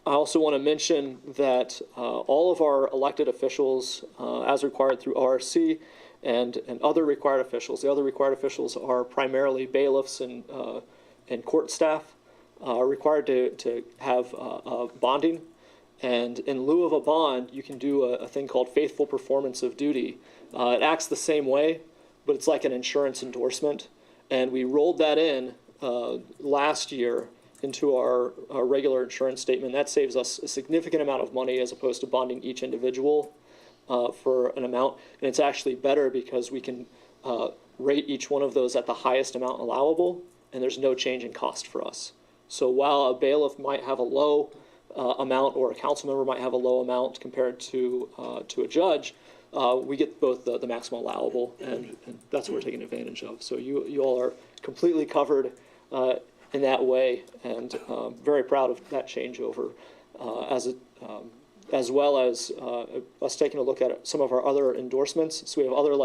I also want to mention that all of our elected officials, as required through ORC, and other required officials, the other required officials are primarily bailiffs and court staff, are required to have bonding. And in lieu of a bond, you can do a thing called faithful performance of duty. It acts the same way, but it's like an insurance endorsement. And we rolled that in last year into our regular insurance statement. That saves us a significant amount of money as opposed to bonding each individual for an amount. And it's actually better because we can rate each one of those at the highest amount allowable, and there's no change in cost for us. So while a bailiff might have a low amount, or a council member might have a low amount compared to a judge, we get both the maximum allowable, and that's what we're taking advantage of. So you all are completely covered in that way, and very proud of that changeover, as well as us taking a look at some of our other endorsements. So we have other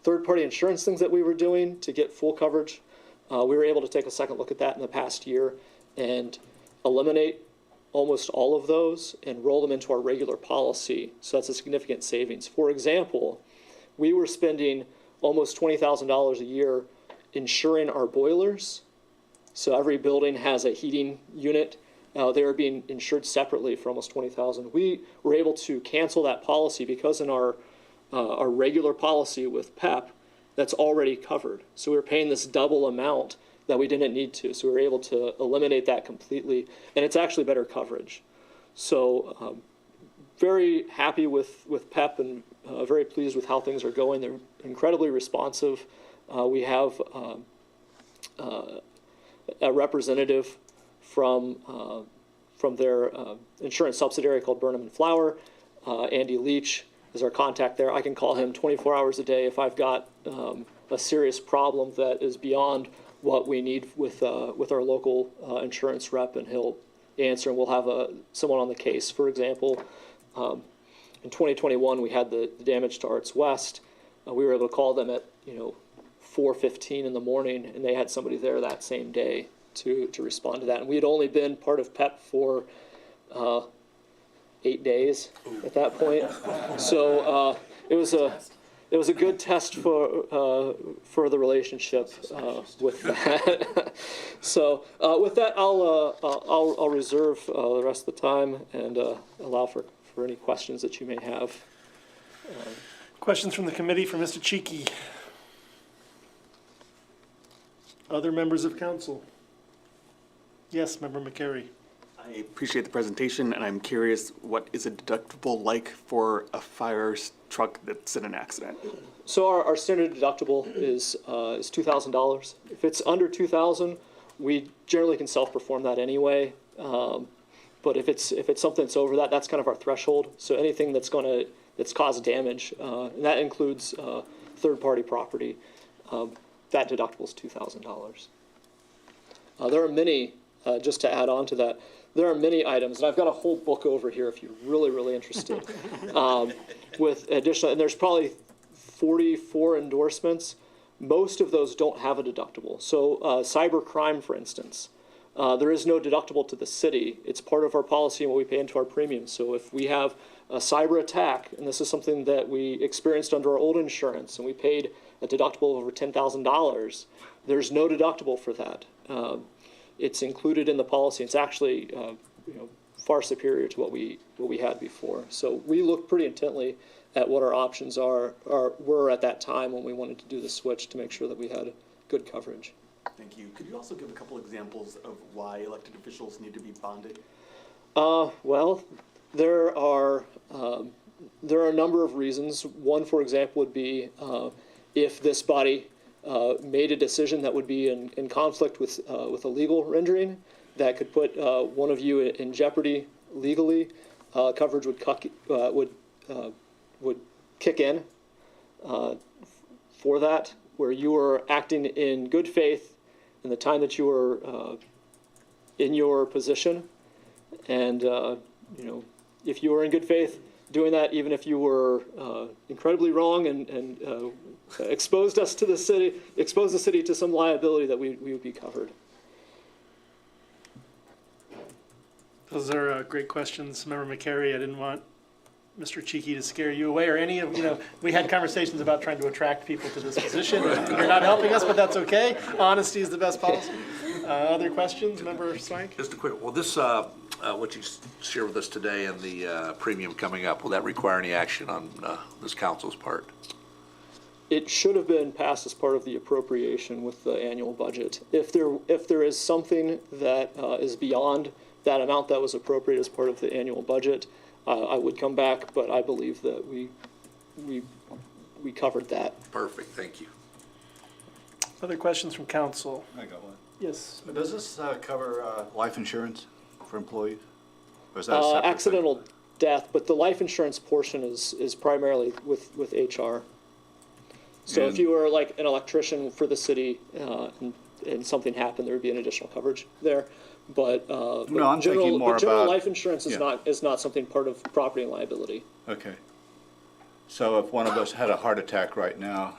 third-party insurance things that we were doing to get full coverage. We were able to take a second look at that in the past year and eliminate almost all of those and roll them into our regular policy. So that's a significant savings. For example, we were spending almost $20,000 a year insuring our boilers. So every building has a heating unit. They are being insured separately for almost $20,000. We were able to cancel that policy because in our regular policy with PEP, that's already covered. So we were paying this double amount that we didn't need to. So we were able to eliminate that completely, and it's actually better coverage. So very happy with PEP, and very pleased with how things are going. They're incredibly responsive. We have a representative from their insurance subsidiary called Burnham & Flower. Andy Leach is our contact there. I can call him 24 hours a day if I've got a serious problem that is beyond what we need with our local insurance rep, and he'll answer, and we'll have someone on the case. For example, in 2021, we had the damage to Arts West. We were able to call them at 4:15 in the morning, and they had somebody there that same day to respond to that. And we had only been part of PEP for 8 days at that point, so it was a good test for the relationship with that. So with that, I'll reserve the rest of the time and allow for any questions that you may have. Questions from the committee for Mr. Cheeky? Other members of council? Yes, Member McCary. I appreciate the presentation, and I'm curious, what is a deductible like for a fire truck that's in an accident? So our standard deductible is $2,000. If it's under $2,000, we generally can self-perform that anyway. But if it's something that's over that, that's kind of our threshold. So anything that's caused damage, and that includes third-party property, that deductible is $2,000. There are many, just to add on to that, there are many items, and I've got a whole book over here if you're really, really interested, with additional, and there's probably 44 endorsements. Most of those don't have a deductible. So cyber crime, for instance, there is no deductible to the city. It's part of our policy and what we pay into our premiums. So if we have a cyber attack, and this is something that we experienced under our old insurance, and we paid a deductible of over $10,000, there's no deductible for that. It's included in the policy. It's actually far superior to what we had before. So we looked pretty intently at what our options were at that time when we wanted to do the switch to make sure that we had good coverage. Thank you. Could you also give a couple examples of why elected officials need to be bonded? Well, there are a number of reasons. One, for example, would be if this body made a decision that would be in conflict with a legal rendering that could put one of you in jeopardy legally, coverage would kick in for that, where you were acting in good faith in the time that you were in your position, and if you were in good faith doing that, even if you were incredibly wrong and exposed the city to some liability, that we would be covered. Those are great questions, Member McCary. I didn't want Mr. Cheeky to scare you away, or any of, we had conversations about trying to attract people to this position. You're not helping us, but that's okay. Honesty is the best policy. Other questions, Member Swank? Just a quick, well, this, what you share with us today and the premium coming up, will that require any action on this council's part? It should have been passed as part of the appropriation with the annual budget. If there is something that is beyond that amount that was appropriated as part of the annual budget, I would come back, but I believe that we covered that. Perfect, thank you. Other questions from council? I got one. Yes. Does this cover life insurance for employees? Or is that a separate thing? Accidental death, but the life insurance portion is primarily with HR. So if you were like an electrician for the city and something happened, there would be an additional coverage there. But No, I'm thinking more general about- life insurance is yeah. not something part of property and liability. Okay. So if one of us had a heart attack right now,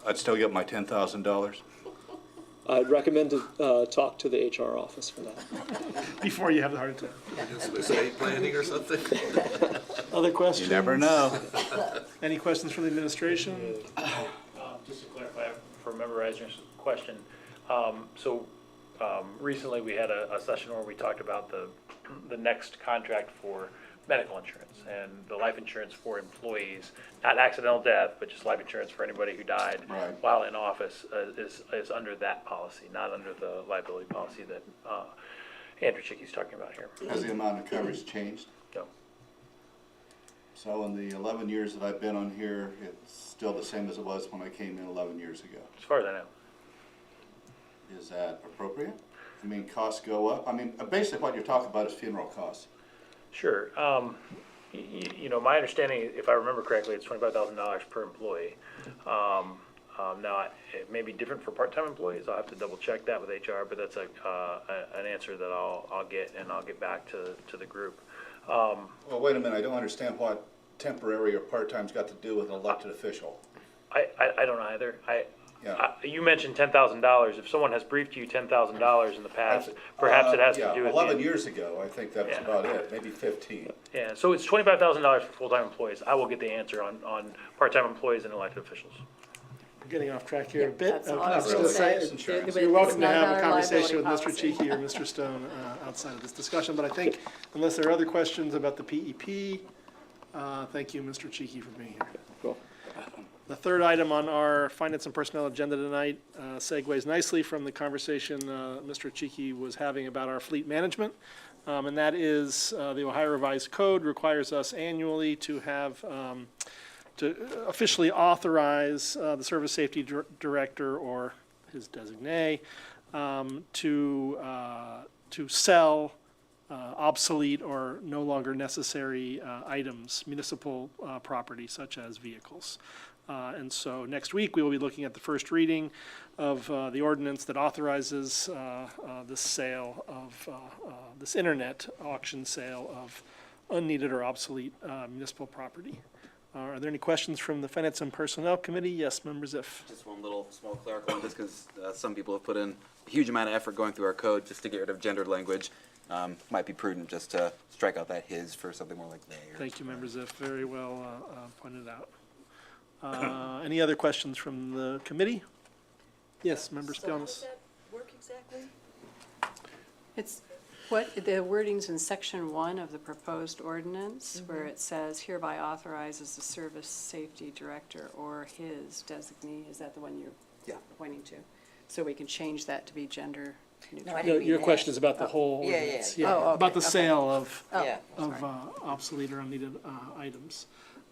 I'd still get my $10,000? I'd recommend to talk to the HR office for that. Before you have the heart attack. Estate planning or something? Other questions? You never know. Any questions from the administration? Just to clarify for Member Reisner's question, recently we had a session where we talked about the next contract for medical insurance and the life insurance for employees, not accidental death, but just life insurance for anybody who died Right. while in office is under that policy, not under the liability policy that Andrew Chicky's talking about here. Has the amount of coverage changed? No. So in the 11 years that I've been on here, it's still the same as it was when I came in 11 years ago. As far as I know. Is that appropriate? I mean, costs go up. I mean, basically what you're talking about is funeral costs. Sure. My understanding, if I remember correctly, it's $25,000 per employee. Now, it may be different for part-time employees. I'll have to double check that with HR, but that's an answer that I'll get, and I'll get back to the group. Well, wait a minute, I don't understand what temporary or part-time's got to do with an elected official. I don't either. Yeah. You mentioned $10,000. If someone has briefed you $10,000 in the past, perhaps it has to do with. 11 years ago, I think that was about it, maybe 15. Yeah, so it's $25,000 for full-time employees. I will get the answer on part-time employees and elected officials. We're getting off track here a bit. That's I all was I was gonna gonna say, say. Insurance. you're welcome to It's not have about a our conversation with liability Mr. policy. Cheeky or Mr. Stone outside of this discussion, but I think unless there are other questions about the PEP, thank you, Mr. Cheeky, for being here. Cool. The third item on our finance and personnel agenda tonight segues nicely from the conversation Mr. Cheeky was having about our fleet management. And that is the Ohio Revised Code requires us annually to have, to officially authorize the Service Safety Director or his designee to sell obsolete or no longer necessary items, municipal property such as vehicles. And so next week, we will be looking at the first reading of the ordinance that authorizes this sale of, this internet auction sale of unneeded or obsolete municipal property. Are there any questions from the Finance and Personnel Committee? Yes, Member Ziff. Just one little small clerical, just because some people have put in a huge amount of effort going through our code just to get rid of gendered language. Might be prudent just to strike out that his for something more like they. Thank you, Member Ziff. Very well pointed out. Any other questions from the committee? Yes, Member So how does Spionis. that work exactly? It's what, the wording's in section 1 of the proposed ordinance, where it says hereby authorizes the Service Safety Director or his designee. Is that the one you're pointing to? So we can change that to be gender neutral. I didn't read Your that. question is about the whole Yeah, yeah. ordinance. Oh, okay, About the okay. sale of Yeah. obsolete or unneeded items.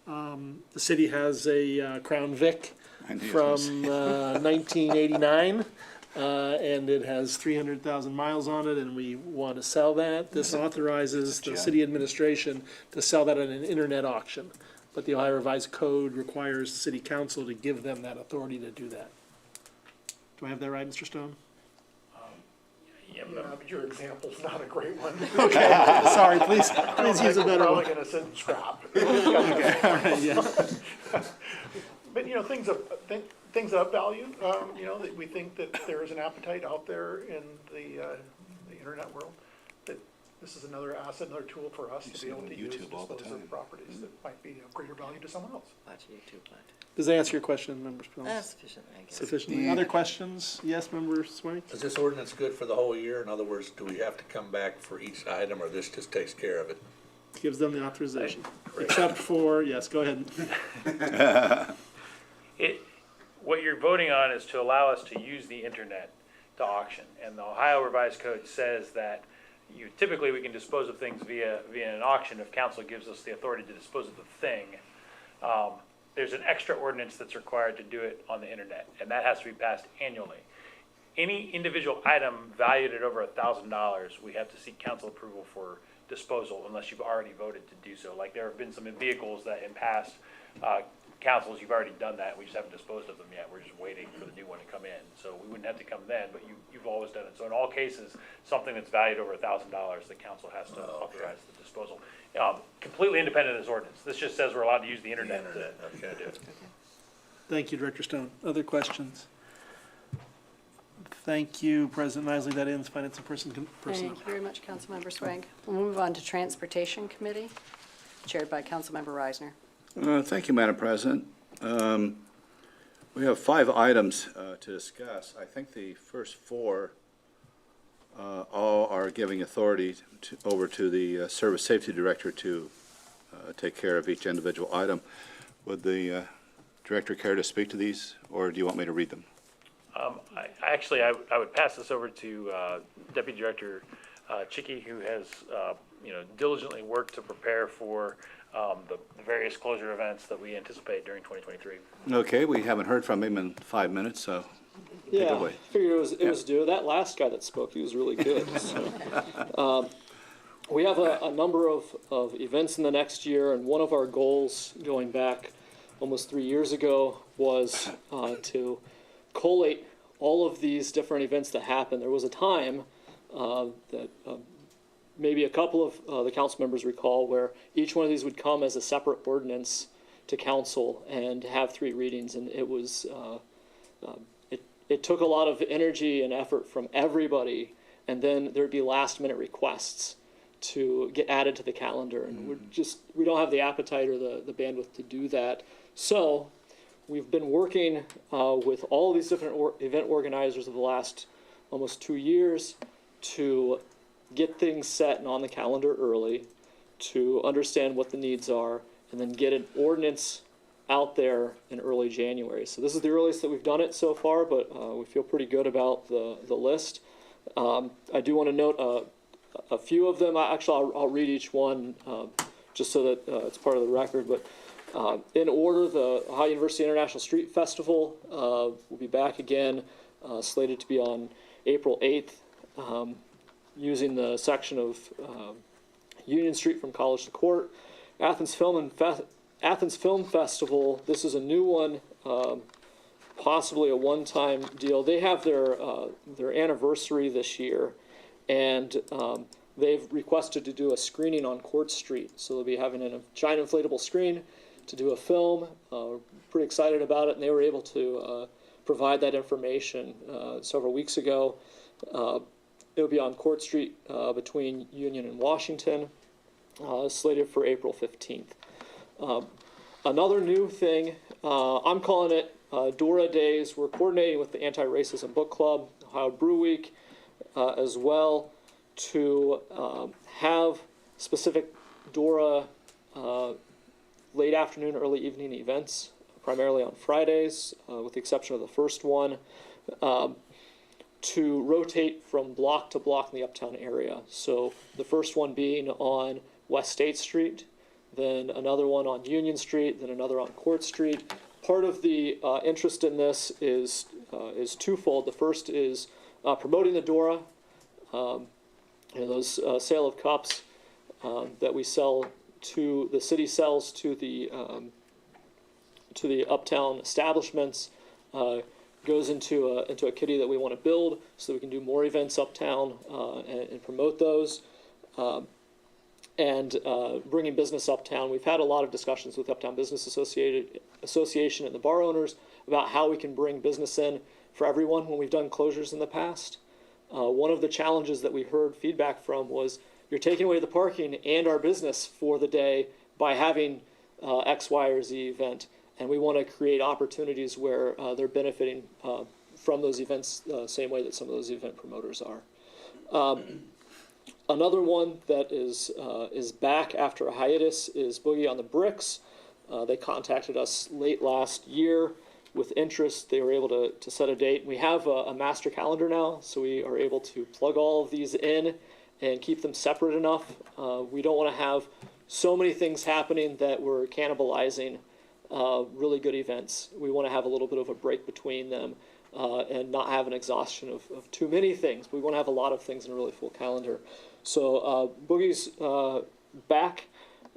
The city has a Crown Vic I knew you from was 1989, and it has 300,000 miles on it, and we want to sell that. This authorizes the city administration to sell that at an internet auction. But the Ohio Revised Code requires the city council to give them that authority to do that. Do I have that right, Mr. Stone? Yeah, but your example's not a great one. Sorry, please use a better We're one. probably gonna send scrap. Yeah. But, you know, things that have value, you know, that we think that there is an appetite out there in the internet world, that this is another asset, another tool for us to see be it able on to use to YouTube all the dispose time. of properties that might be of greater value to someone else. Watch YouTube, but Does that answer your question, Member Spillane? that's sufficient, I guess. Sufficiently. Other questions? Yes, Member Swank? Is this ordinance good for the whole year? In other words, do we have to come back for each item, or this just takes care of it? Gives them the authorization. Except for, yes, go ahead. What you're voting on is to allow us to use the internet to auction. And the Ohio Revised Code says that typically we can dispose of things via an auction if council gives us the authority to dispose of the thing. There's an extra ordinance that's required to do it on the internet, and that has to be passed annually. Any individual item valued at over $1,000, we have to seek council approval for disposal unless you've already voted to do so. Like there have been some vehicles that in past councils, you've already done that. We just haven't disposed of them yet. We're just waiting for the new one to come in. So we wouldn't have to come then, but you've always done it. So in all cases, something that's valued over $1,000, the council has to authorize the disposal. Completely independent of this ordinance. This just says we're allowed to use the internet to do it. Thank you, Director Stone. Other questions? Thank you, President Nisley. That ends Finance and Personnel. Thank you very much, Councilmember Swag. We'll move on to Transportation Committee, chaired by Councilmember Reisner. Thank you, Madam President. We have 5 items to discuss. I think the first 4 all are giving authority over to the Service Safety Director to take care of each individual item. Would the Director care to speak to these, or do you want me to read them? I would pass this over to Deputy Director Chicky, who has diligently worked to prepare for the various closure events that we anticipate during 2023. Okay, we haven't heard from him in 5 minutes, so take it Yeah, away. figured it was due. That last guy that spoke, he was really good. So, we have a number of events in the next year, and one of our goals going back almost 3 years ago was to collate all of these different events that happened. There was a time that maybe a couple of the council members recall where each one of these would come as a separate ordinance to council and have 3 readings, and it was it took a lot of energy and effort from everybody, and then there'd be last minute requests to get added to the calendar, and we don't have the appetite or the bandwidth to do that. So we've been working with all these different event organizers of the last almost 2 years to get things set and on the calendar early, to understand what the needs are, and then get an ordinance out there in early January. So this is the earliest that we've done it so far, but we feel pretty good about the list. I do want to note a few of them. I'll read each one just so that it's part of the record. But in order, the Ohio University International Street Festival will be back again, slated to be on April 8th, using the section of Union Street from College to Court. Athens Film Festival, this is a new one, possibly a one-time deal. They have their anniversary this year, and they've requested to do a screening on Court Street. So they'll be having a giant inflatable screen to do a film. Pretty excited about it, and they were able to provide that information several weeks ago. It'll be on Court Street between Union and Washington, slated for April 15th. Another new thing, I'm calling it Dora Days. We're coordinating with the Anti-Racism Book Club, Ohio Brew Week, as well, to have specific Dora late afternoon, early evening events, primarily on Fridays, with the exception of the first one, to rotate from block to block in the uptown area. So the first one being on West State Street, then another one on Union Street, then another on Court Street. Part of the interest in this is twofold. The first is promoting the Dora, those sale of cups that we sell to the city sells to the uptown establishments, goes into a kitty that we want to build so that we can do more events uptown and promote those. And bringing business uptown. We've had a lot of discussions with Uptown Business Association and the bar owners about how we can bring business in for everyone when we've done closures in the past. One of the challenges that we heard feedback from was, you're taking away the parking and our business for the day by having X, Y, or Z event. And we want to create opportunities where they're benefiting from those events the same way that some of those event promoters are. Another one that is back after a hiatus is Boogie on the Bricks. They contacted us late last year with interest. They were able to set a date. We have a master calendar now, so we are able to plug all of these in and keep them separate enough. We don't want to have so many things happening that we're cannibalizing really good events. We want to have a little bit of a break between them and not have an exhaustion of too many things. We want to have a lot of things in a really full calendar. So Boogie's back,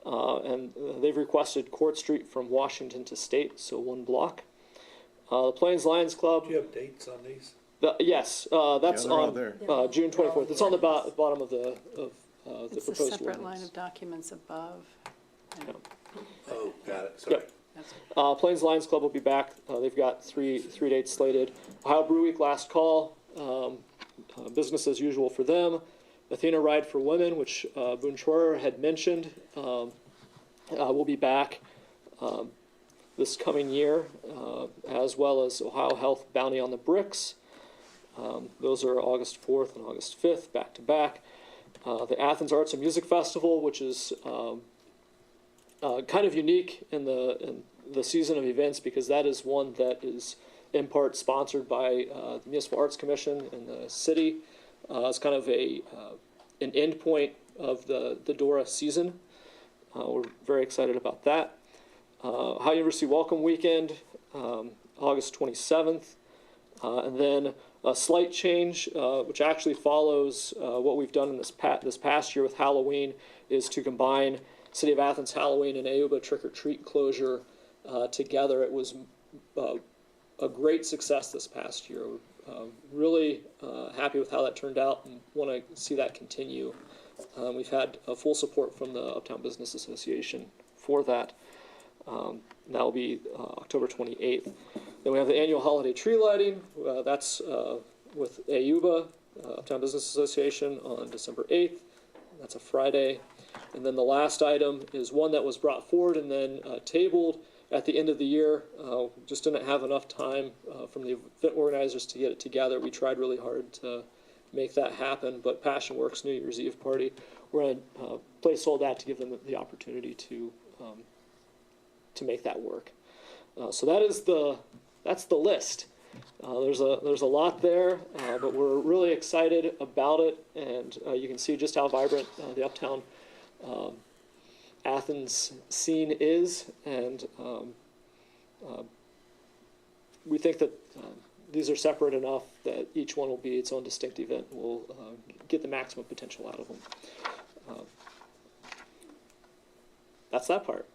and they've requested Court Street from Washington to State, so 1 block. The Plains Lions Club. Do you have dates on these? Yes, that's they're all on there. June 24th. It's on the bottom of the It's a proposed separate line ordinance. of documents above. Oh, got it, sorry. Yep. Plains Lions Club will be back. They've got three dates slated. Ohio Brew Week, last call. Business as usual for them. Athena Ride for Women, which Boone Troyer had mentioned, will be back this coming year, as well as Ohio Health Bounty on the Bricks. Those are August 4th and August 5th, back to back. The Athens Arts and Music Festival, which is kind of unique in the season of events, because that is one that is in part sponsored by the Municipal Arts Commission and the city. It's kind of an end point of the Dora season. We're very excited about that. Ohio University Welcome Weekend, August 27th. And then a slight change, which actually follows what we've done in this past year with Halloween, is to combine City of Athens Halloween and Ayuba Trick or Treat closure together. It was a great success this past year. Really happy with how that turned out and want to see that continue. We've had full support from the Uptown Business Association for that. That will be October 28th. Then we have the annual holiday tree lighting. That's with AUBA, Uptown Business Association, on December 8th. That's a Friday. And then the last item is one that was brought forward and then tabled at the end of the year. Just didn't have enough time from the event organizers to get it together. We tried really hard to make that happen, but Passion Works New Year's Eve party, we're going to placehold that to give them the opportunity to make that work. So that's the list. There's a lot there, but we're really excited about it, and you can see just how vibrant the Uptown Athens scene is, and we think that these are separate enough that each one will be its own distinct event. We'll get the maximum potential out of them. That's that part.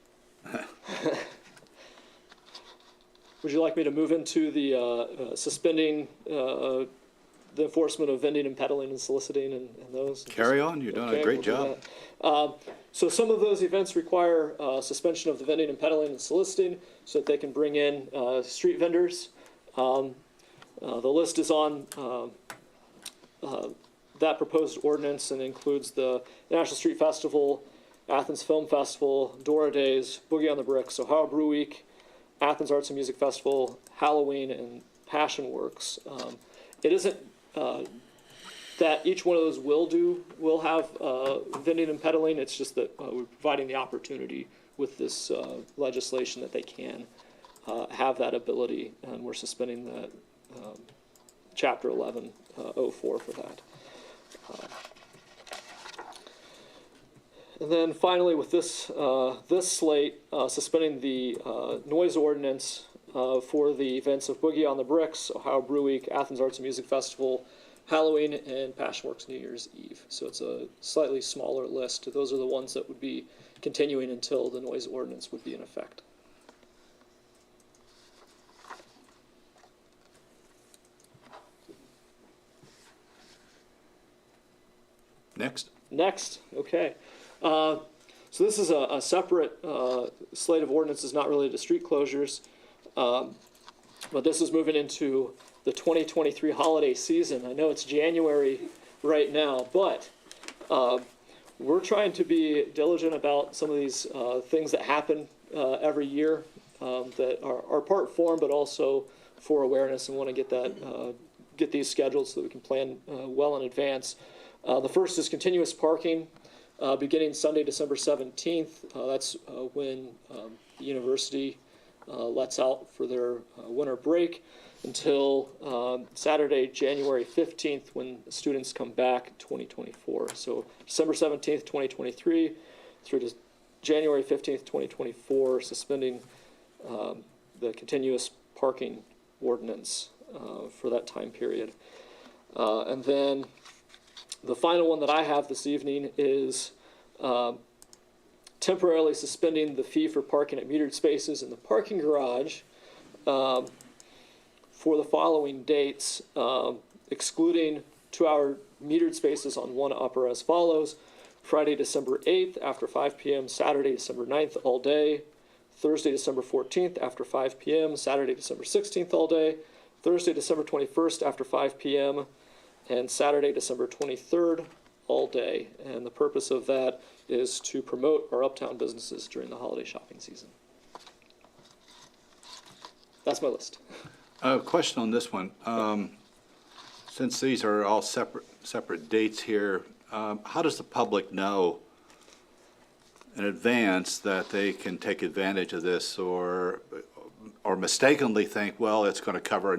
Would you like me to move into the suspending the enforcement of vending and peddling and soliciting and those? Carry on, you're doing a great we'll do job. that. So some of those events require suspension of the vending and peddling and soliciting so that they can bring in street vendors. The list is on that proposed ordinance and includes the National Street Festival, Athens Film Festival, Dora Days, Boogie on the Bricks, Ohio Brew Week, Athens Arts and Music Festival, Halloween, and Passion Works. It isn't that each one of those will have vending and peddling. It's just that we're providing the opportunity with this legislation that they can have that ability, and we're suspending that Chapter 1104 for that. And then finally, with this this slate, suspending the noise ordinance for the events of Boogie on the Bricks, Ohio Brew Week, Athens Arts and Music Festival, Halloween, and Passion Works New Year's Eve. So it's a slightly smaller list. Those are the ones that would be continuing until the noise ordinance would be in effect. Next, okay. So this is a separate slate of ordinances, not related to street closures, but this is moving into the 2023 holiday season. I know it's January right now, but we're trying to be diligent about some of these things that happen every year that are part form, but also for awareness, and want to get these scheduled so that we can plan well in advance. The first is continuous parking, beginning Sunday, December 17th. That's when the university lets out for their winter break until Saturday, January 15th, when students come back 2024. So December 17th, 2023 through to January 15th, 2024, suspending the continuous parking ordinance for that time period. And then the final one that I have this evening is temporarily suspending the fee for parking at metered spaces in the parking garage for the following dates, excluding 2-hour metered spaces on one upper as follows: Friday, December 8th after 5 p.m., Saturday, December 9th all day, Thursday, December 14th after 5 p.m., Saturday, December 16th all day, Thursday, December 21st after 5 p.m., and Saturday, December 23rd, all day. And the purpose of that is to promote our uptown businesses during the holiday shopping season. That's my list. Question on this one. Since these are all separate dates here, how does the public know in advance that they can take advantage of this, or mistakenly think, well, it's going to cover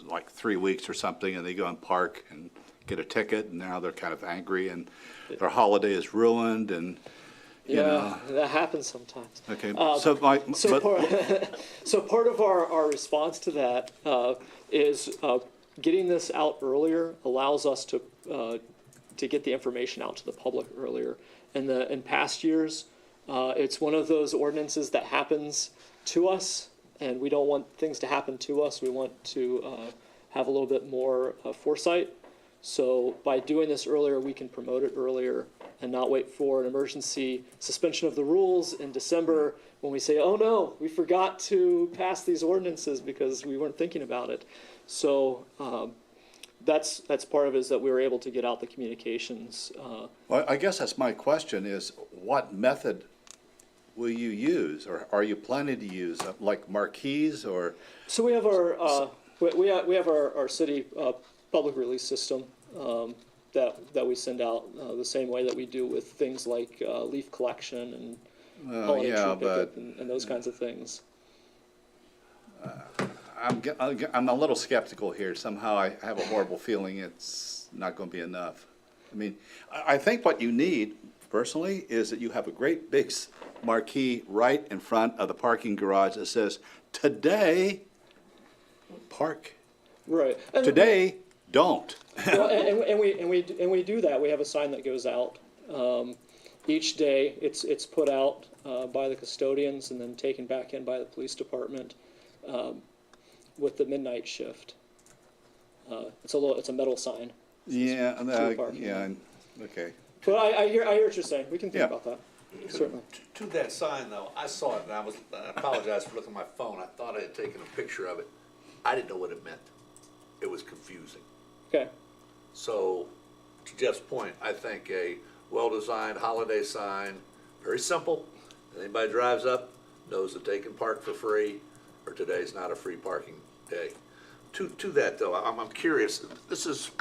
like 3 weeks or something, and they go and park and get a ticket, and now they're kind of angry, and their holiday is ruined, and you know. That happens sometimes. Okay, So part of our response to that is getting this out earlier allows us to get the information out to the public earlier. In past years, it's one of those ordinances that happens to us and we don't want things to happen to us. We want to have a little bit more foresight. So by doing this earlier, we can promote it earlier and not wait for an emergency suspension of the rules in December when we say, oh no, we forgot to pass these ordinances because we weren't thinking about it. So that's part of it, is that we were able to get out the communications. Well, I guess that's my question is, what method will you use, or are you planning to use, like marquees, or? So we have our we have our city public release system that we send out the same way that we do with things like leaf collection and holiday yeah, tree pickup but and those kinds of things. I'm a little skeptical here. Somehow I have a horrible feeling it's not going to be enough. I mean, I think what you need, personally, is that you have a great big marquee right in front of the parking garage that says, today, park. Right. And Today, don't. well, and we do that. We have a sign that goes out each day. It's put out by the custodians and then taken back in by the police department with the midnight shift. It's a metal sign. Yeah, parking. yeah, okay. But I hear what you're saying. We can think Yeah. about that. Certainly. To that sign, though, I saw it, and I apologize for looking at my phone. I thought I had taken a picture of it. I didn't know what it meant. It was confusing. Okay. So, to Jeff's point, I think a well-designed holiday sign, very simple. Anybody drives up knows that they can park for free, or today's not a free parking day. To that, though, I'm curious. This is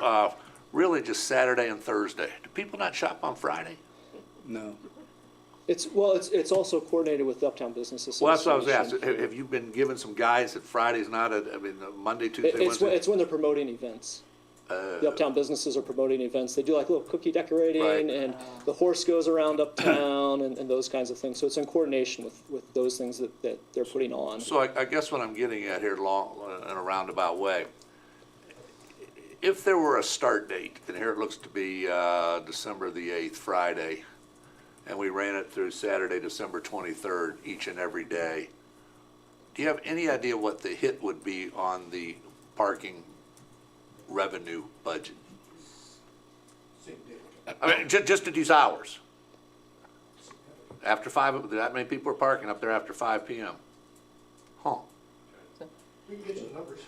really just Saturday and Thursday. Do people not shop on Friday? No. It's also coordinated with the Uptown Business Association. Well, that's what I was asking. Have you been given some guides that Friday's not Monday, Tuesday, Wednesday? It's when they're promoting events. The Uptown businesses are promoting events. They do like little cookie decorating, Right. and the horse goes around uptown and those kinds of things. So it's in coordination with those things that they're putting on. So I guess what I'm getting at here in a roundabout way, if there were a start date, and here it looks to be December the 8th, Friday, and we ran it through Saturday, December 23rd, each and every day, do you have any idea what the hit would be on the parking revenue budget? I mean, just at these hours. After 5, that many people are parking up there after 5 PM. Huh. We can get you the numbers.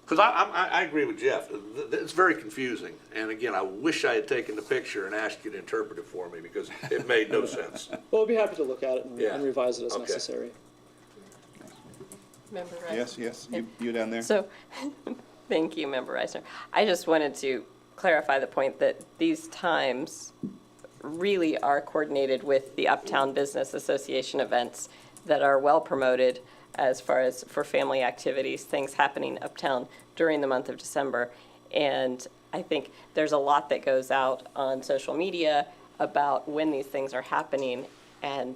Because I agree with Jeff. It's very confusing. And again, I wish I had taken the picture and asked you to interpret it for me because it made no sense. Well, I'd be happy to look at it Yeah. and revise it as Okay. necessary. Member Reisner? Yes, you down there? So, thank you, Member Reisner. I just wanted to clarify the point that these times really are coordinated with the Uptown Business Association events that are well promoted as far as for family activities, things happening uptown during the month of December. And I think there's a lot that goes out on social media about when these things are happening. And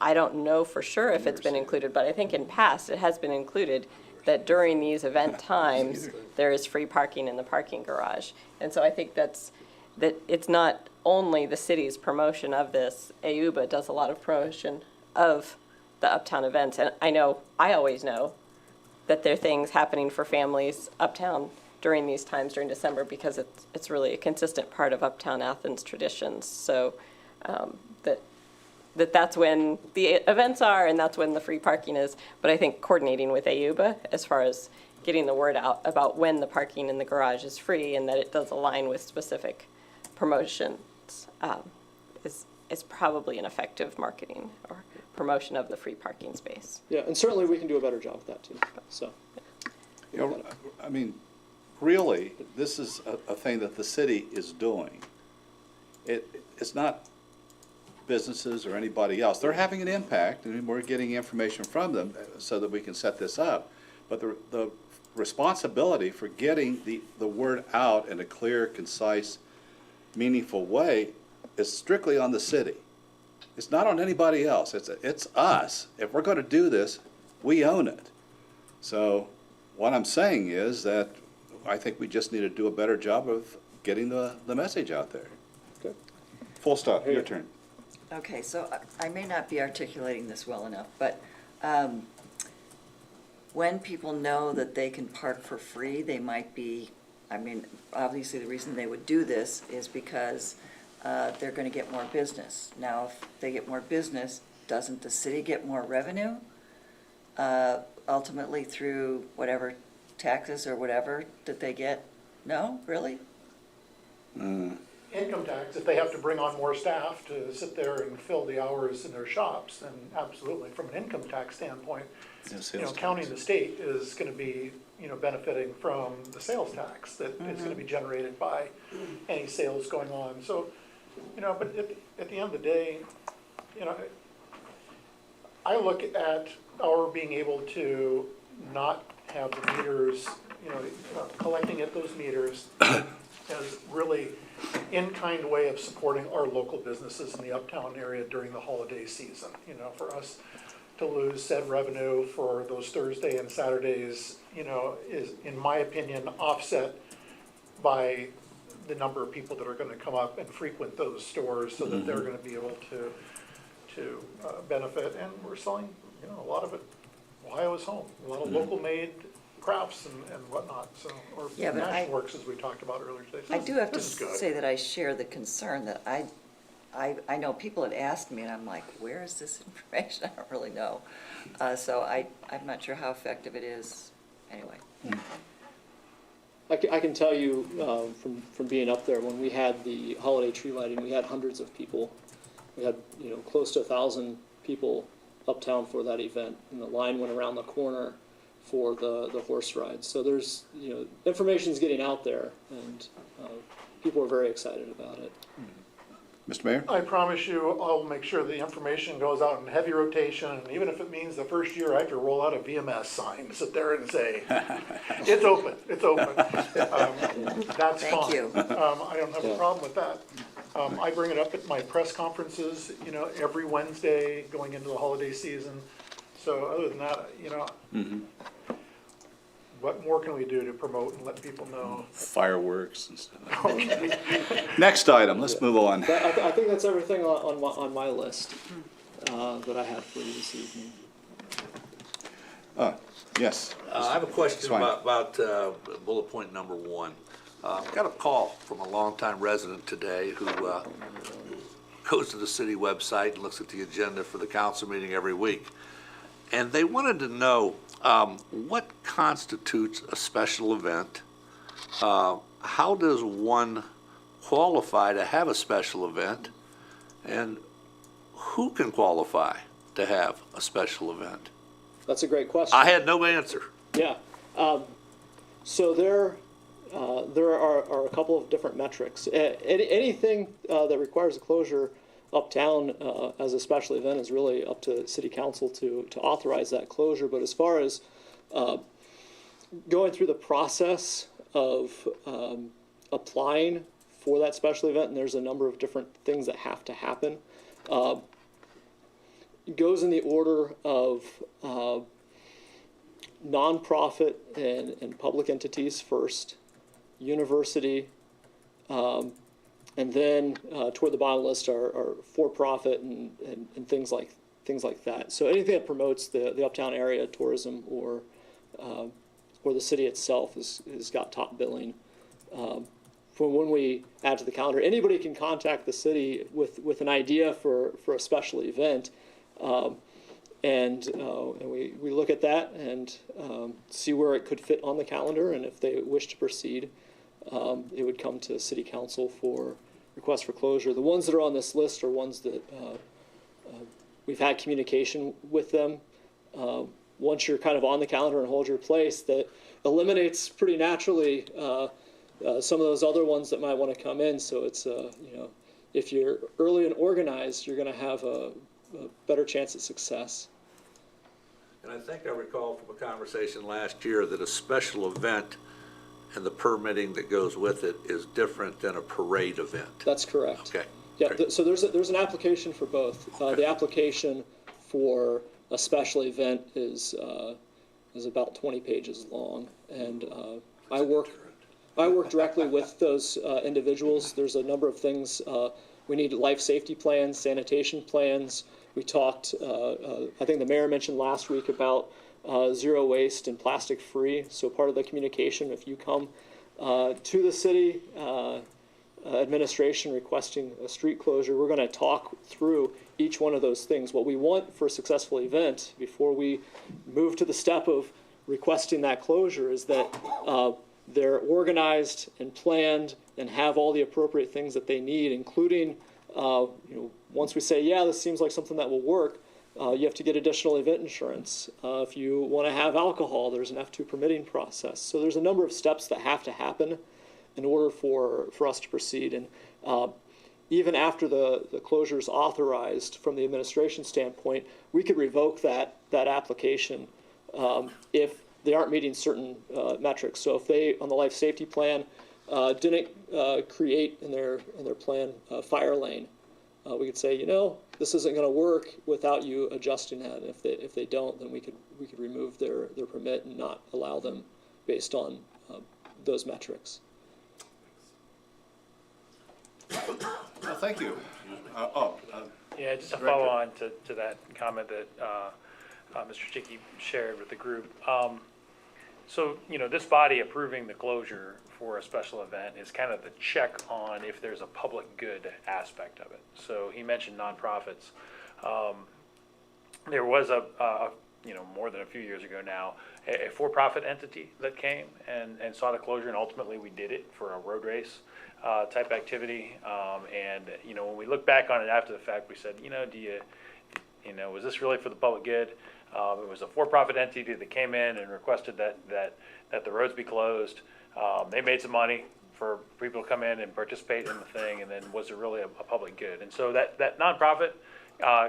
I don't know for sure if it's been included, but I think in past it has been included that during these event times, there is free parking in the parking garage. And so I think that it's not only the city's promotion of this. AUBA does a lot of promotion of the uptown events. And I always know that there are things happening for families uptown during these times during December because it's really a consistent part of Uptown Athens traditions. So that's when the events are and that's when the free parking is. But I think coordinating with AUBA as far as getting the word out about when the parking in the garage is free and that it does align with specific promotions is probably an effective marketing or promotion of the free parking space. Yeah, and certainly we can do a better job with that too. So. You know, I mean, really, this is a thing that the city is doing. It's not businesses or anybody else. They're having an impact, and we're getting information from them so that we can set this up. But the responsibility for getting the word out in a clear, concise, meaningful way is strictly on the city. It's not on anybody else. It's us. If we're going to do this, we own it. So what I'm saying is that I think we just need to do a better job of getting the message out there. Okay. Full stop. Your turn. Okay, so I may not be articulating this well enough, but when people know that they can park for free, they might be, I mean, obviously the reason they would do this is because they're gonna get more business. Now, if they get more business, doesn't the city get more revenue? Ultimately through whatever taxes or whatever that they get? No, really? Income tax, if they have to bring on more staff to sit there and fill the hours in their shops, then absolutely, from an income tax standpoint, county and the state is gonna be, benefiting from the sales tax that is gonna be generated by any sales going on. So, but at the end of the day, I look at our being able to not have the meters, collecting at those meters as really in-kind way of supporting our local businesses in the uptown area during the holiday season. For us to lose said revenue for those Thursday and Saturdays, is, in my opinion, offset by the number of people that are gonna come up and frequent those stores so that they're gonna be able to benefit. And we're selling, a lot of it, Ohio is home, a lot of local made crafts and whatnot, so, or Yeah, but National Works, as we talked about earlier today. So I do have to this is good. say that I share the concern that I know people had asked me, and I'm like, where is this information? I don't really know. So I'm not sure how effective it is, anyway. I can tell you from being up there, when we had the holiday tree lighting, we had hundreds of people. We had close to 1,000 people uptown for that event, and the line went around the corner for the horse rides. So there's information's getting out there, and people are very excited about it. Mr. Mayor? I promise you, I'll make sure the information goes out in heavy rotation, and even if it means the first year I have to roll out a VMS sign, sit there and say, it's open, it's open. That's fine. Thank you. I don't have a problem with that. I bring it up at my press conferences, every Wednesday going into the holiday season. So other than that, what more can we do to promote and let people know? Fireworks and stuff. Okay. Next item, let's move on. I think that's everything on my list that I had for you this evening. Yes. I have a question It's fine. about bullet point number 1. Got a call from a longtime resident today who goes to the city website and looks at the agenda for the council meeting every week. And they wanted to know what constitutes a special event? How does one qualify to have a special event? And who can qualify to have a special event? That's a great question. I had no answer. Yeah. So there are a couple of different metrics. Anything that requires a closure uptown as a special event is really up to city council to authorize that closure. But as far as going through the process of applying for that special event, and there's a number of different things that have to happen, it goes in the order of nonprofit and public entities first, university, and then toward the bottom list are for-profit and things like that. So anything that promotes the uptown area, tourism, or the city itself has got top billing. For when we add to the calendar, anybody can contact the city with an idea for a special event, and we look at that and see where it could fit on the calendar, and if they wish to proceed, it would come to city council for request for closure. The ones that are on this list are ones that we've had communication with them. Once you're kind of on the calendar and hold your place, that eliminates pretty naturally some of those other ones that might want to come in. So it's if you're early and organized, you're going to have a better chance at success. And I think I recall from a conversation last year that a special event and the permitting that goes with it is different than a parade event. That's correct. Okay. Yeah, great. so there's an application for both. The application for a special event is about 20 pages long, and I work directly with those individuals. There's a number of things. We need life safety plans, sanitation plans. We talked, I think the mayor mentioned last week about zero waste and plastic free. So part of the communication, if you come to the city administration requesting a street closure, we're going to talk through each one of those things. What we want for a successful event before we move to the step of requesting that closure is that they're organized and planned and have all the appropriate things that they need, including, once we say, yeah, this seems like something that will work, you have to get additional event insurance. If you want to have alcohol, there's an F2 permitting process. So there's a number of steps that have to happen in order for us to proceed. And even after the closure is authorized from the administration standpoint, we could revoke that application if they aren't meeting certain metrics. So if they, on the life safety plan, didn't create in their plan a fire lane, we could say, this isn't going to work without you adjusting that. And if they don't, then we could remove their permit and not allow them based on those metrics. Well, thank you. Yeah, just a follow on to that comment that Mr. Chicky shared with the group. So, this body approving the closure for a special event is kind of the check on if there's a public good aspect of it. So he mentioned nonprofits. There was more than a few years ago now, a for-profit entity that came and saw the closure, and ultimately we did it for a road race type activity. When we look back on it after the fact, we said, was this really for the public good? It was a for-profit entity that came in and requested that the roads be closed. They made some money for people to come in and participate in the thing, and then was it really a public good? And so that nonprofit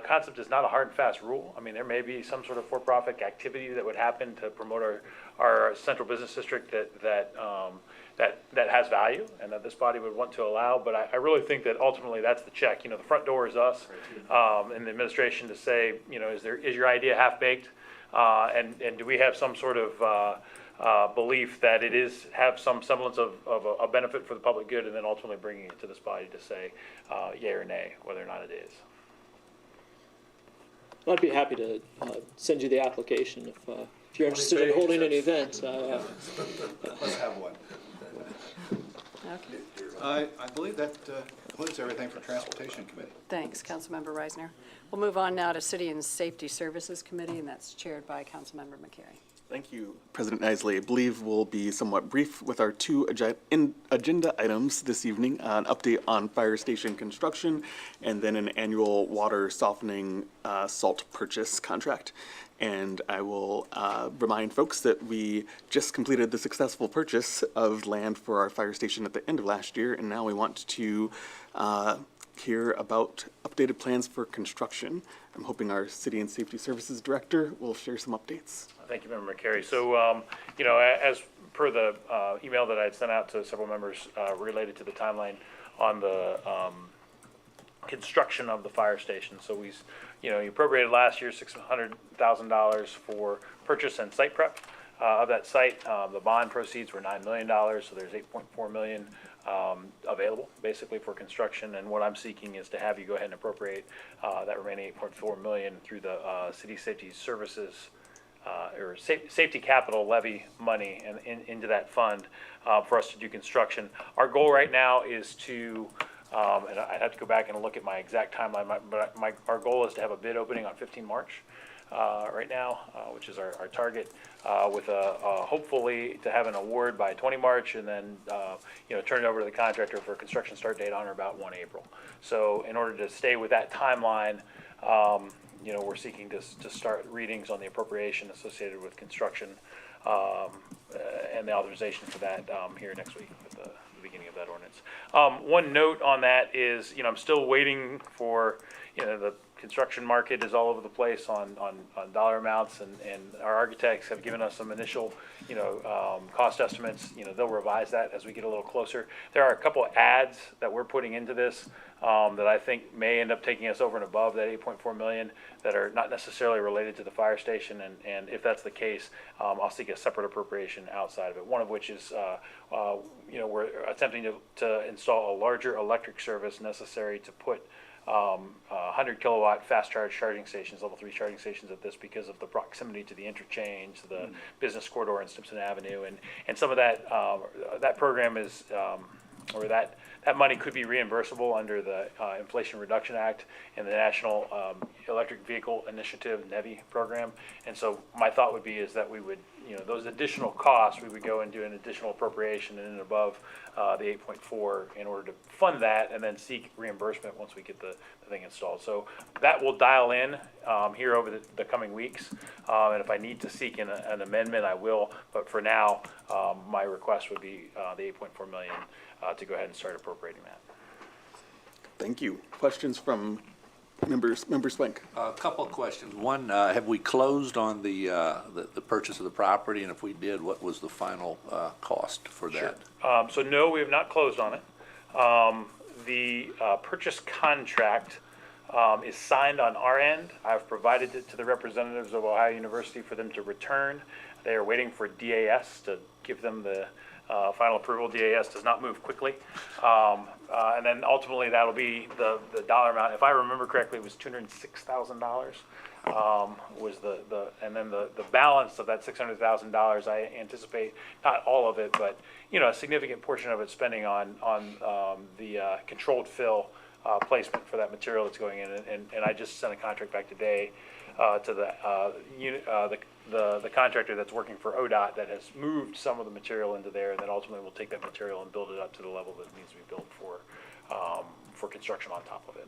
concept is not a hard and fast rule. I mean, there may be some sort of for-profit activity that would happen to promote our central business district that has value and that this body would want to allow. But I really think that ultimately that's the check. The front door is us and the administration to say, is your idea half-baked? And do we have some sort of belief that it have some semblance of a benefit for the public good, and then ultimately bringing it to this body to say yay or nay, whether or not it is. I'd be happy to send you the application if you're interested in holding an event. Let's have one. Okay. I believe that includes everything for Transportation Committee. Thanks, Councilmember Reisner. We'll move on now to City and Safety Services Committee, and that's chaired by Councilmember McCary. Thank you, President Isley. I believe we'll be somewhat brief with our two agenda items this evening, an update on fire station construction, and then an annual water softening salt purchase contract. And I will remind folks that we just completed the successful purchase of land for our fire station at the end of last year, and now we want to hear about updated plans for construction. I'm hoping our City and Safety Services Director will share some updates. Thank you, Member McCary. So, as per the email that I had sent out to several members related to the timeline on the construction of the fire station. So you appropriated last year $600,000 for purchase and site prep of that site. The bond proceeds were $9 million, so there's $8.4 million available basically for construction. And what I'm seeking is to have you go ahead and appropriate that remaining $8.4 million through the City Safety Services or safety capital levy money and into that fund for us to do construction. Our goal right now is to, and I'd have to go back and look at my exact timeline, but our goal is to have a bid opening on 15 March right now, which is our target, with hopefully to have an award by 20 March and then turn it over to the contractor for a construction start date on or about 1 April. So in order to stay with that timeline, we're seeking to start readings on the appropriation associated with construction and the authorization for that here next week at the beginning of that ordinance. One note on that is, I'm still waiting for, the construction market is all over the place on dollar amounts, and our architects have given us some initial, cost estimates. They'll revise that as we get a little closer. There are a couple of adds that we're putting into this that I think may end up taking us over and above that $8.4 million that are not necessarily related to the fire station. And if that's the case, I'll seek a separate appropriation outside of it. One of which is, we're attempting to install a larger electric service necessary to put 100 kilowatt fast charge charging stations, level 3 charging stations at this because of the proximity to the interchange, the business corridor in Stimson Avenue, and some of that that program is or that money could be reimbursable under the Inflation Reduction Act and the National Electric Vehicle Initiative NEVI program. And so my thought would be is that we would, those additional costs, we would go and do an additional appropriation in and above the 8.4 in order to fund that and then seek reimbursement once we get the thing installed. So that will dial in here over the coming weeks. And if I need to seek an amendment, I will. But for now, my request would be the 8.4 million to go ahead and start appropriating that. Thank you. Questions from members? Member Swank. A couple of questions. One, have we closed on the purchase of the property? And if we did, what was the final cost for that? So no, we have not closed on it. The purchase contract is signed on our end. I've provided it to the representatives of Ohio University for them to return. They are waiting for DAS to give them the final approval. DAS does not move quickly. And then ultimately that'll be the dollar amount. If I remember correctly, it was $206,000 was and then the balance of that $600,000, I anticipate, not all of it, but a significant portion of it spending on the controlled fill placement for that material that's going in. And I just sent a contract back today to the contractor that's working for ODOT that has moved some of the material into there, and then ultimately we'll take that material and build it up to the level that it needs to be built for construction on top of it.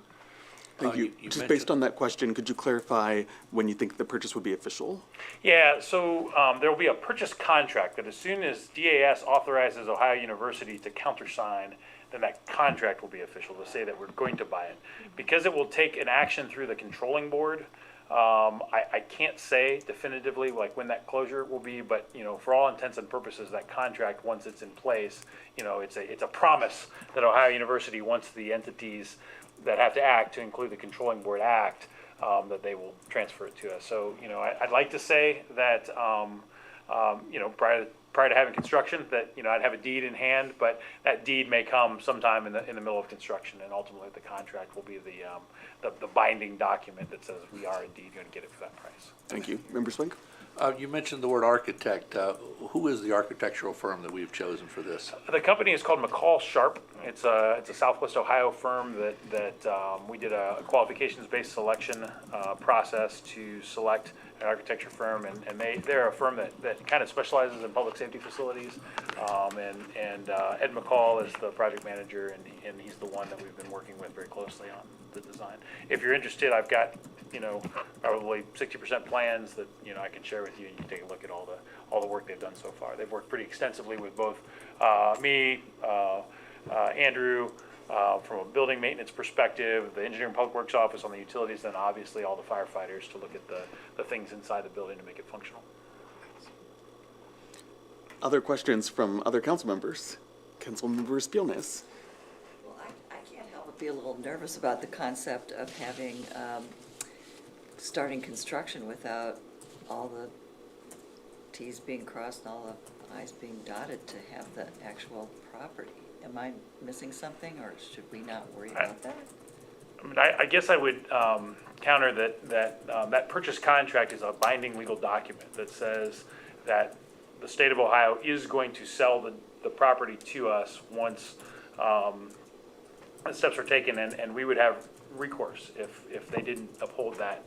Thank you. Just based on that question, could you clarify when you think the purchase would be official? Yeah, so there will be a purchase contract that as soon as DAS authorizes Ohio University to countersign, then that contract will be official to say that we're going to buy it. Because it will take an action through the controlling board, I can't say definitively like when that closure will be, but for all intents and purposes, that contract, once it's in place, it's a promise that Ohio University wants the entities that have to act, to include the controlling board act, that they will transfer it to us. So I'd like to say that prior to having construction, that I'd have a deed in hand, but that deed may come sometime in the middle of construction, and ultimately the contract will be the binding document that says we are indeed going to get it for that price. Thank you. Member Swink? You mentioned the word architect. Who is the architectural firm that we've chosen for this? The company is called McCall Sharp. It's a Southwest Ohio firm that we did a qualifications-based selection process to select an architecture firm, and they're a firm that kind of specializes in public safety facilities. Ed McCall is the project manager, and he's the one that we've been working with very closely on the design. If you're interested, I've got probably 60% plans that I can share with you, and you can take a look at all the work they've done so far. They've worked pretty extensively with both me, Andrew, from a building maintenance perspective, the engineering public works office on the utilities, then obviously all the firefighters to look at the things inside the building to make it functional. Other questions from other council members? Councilmember Spielness. Well, I can't help but be a little nervous about the concept of having, starting construction without all the Ts being crossed and all the Is being dotted to have the actual property. Am I missing something, or should we not worry about that? I mean, I guess I would counter that purchase contract is a binding legal document that says that the state of Ohio is going to sell the property to us once steps are taken, and we would have recourse if they didn't uphold that,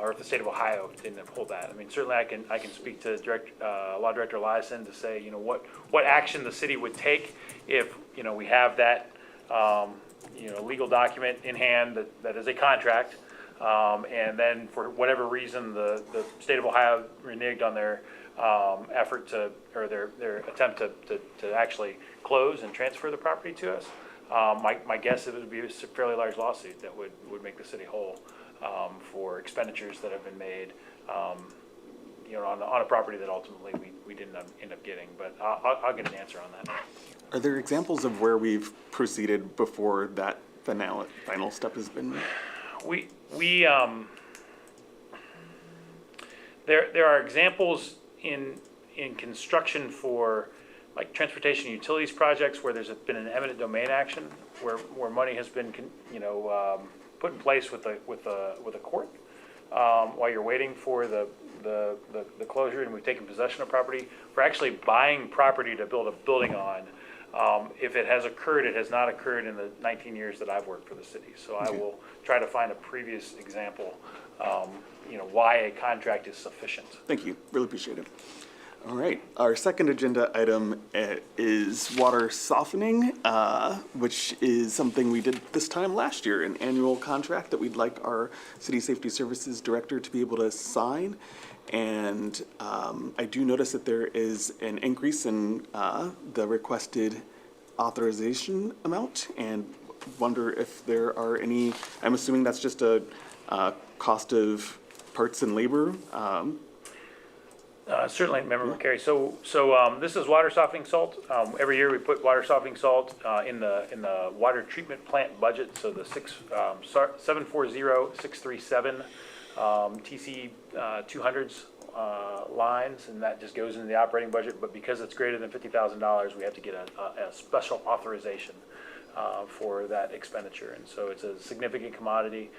or if the state of Ohio didn't uphold that. I mean, certainly I can speak to Law Director Eliason to say, what action the city would take if, we have that, legal document in hand that is a contract, and then for whatever reason, the state of Ohio reneged on their effort or their attempt to actually close and transfer the property to us. My guess is it would be a fairly large lawsuit that would make the city whole for expenditures that have been made, on a property that ultimately we didn't end up getting. But I'll get an answer on that. Are there examples of where we've proceeded before that final step has been? There are examples in construction for like transportation and utilities projects where there's been an eminent domain action where money has been put in place with a court, while you're waiting for the closure, and we've taken possession of property. We're actually buying property to build a building on. If it has occurred, it has not occurred in the 19 years that I've worked for the city. So I will try to find a previous example, why a contract is sufficient. Thank you, really appreciate it. All right, our second agenda item is water softening, which is something we did this time last year, an annual contract that we'd like our City Safety Services Director to be able to sign. And I do notice that there is an increase in the requested authorization amount, and wonder if there are any, I'm assuming that's just a cost of parts and labor. Certainly, Member McCary. So this is water softening salt. Every year we put water softening salt in the water treatment plant budget. So the 740637 TC 200s lines, and that just goes into the operating budget. But because it's greater than $50,000, we have to get a special authorization for that expenditure. And so it's a significant commodity.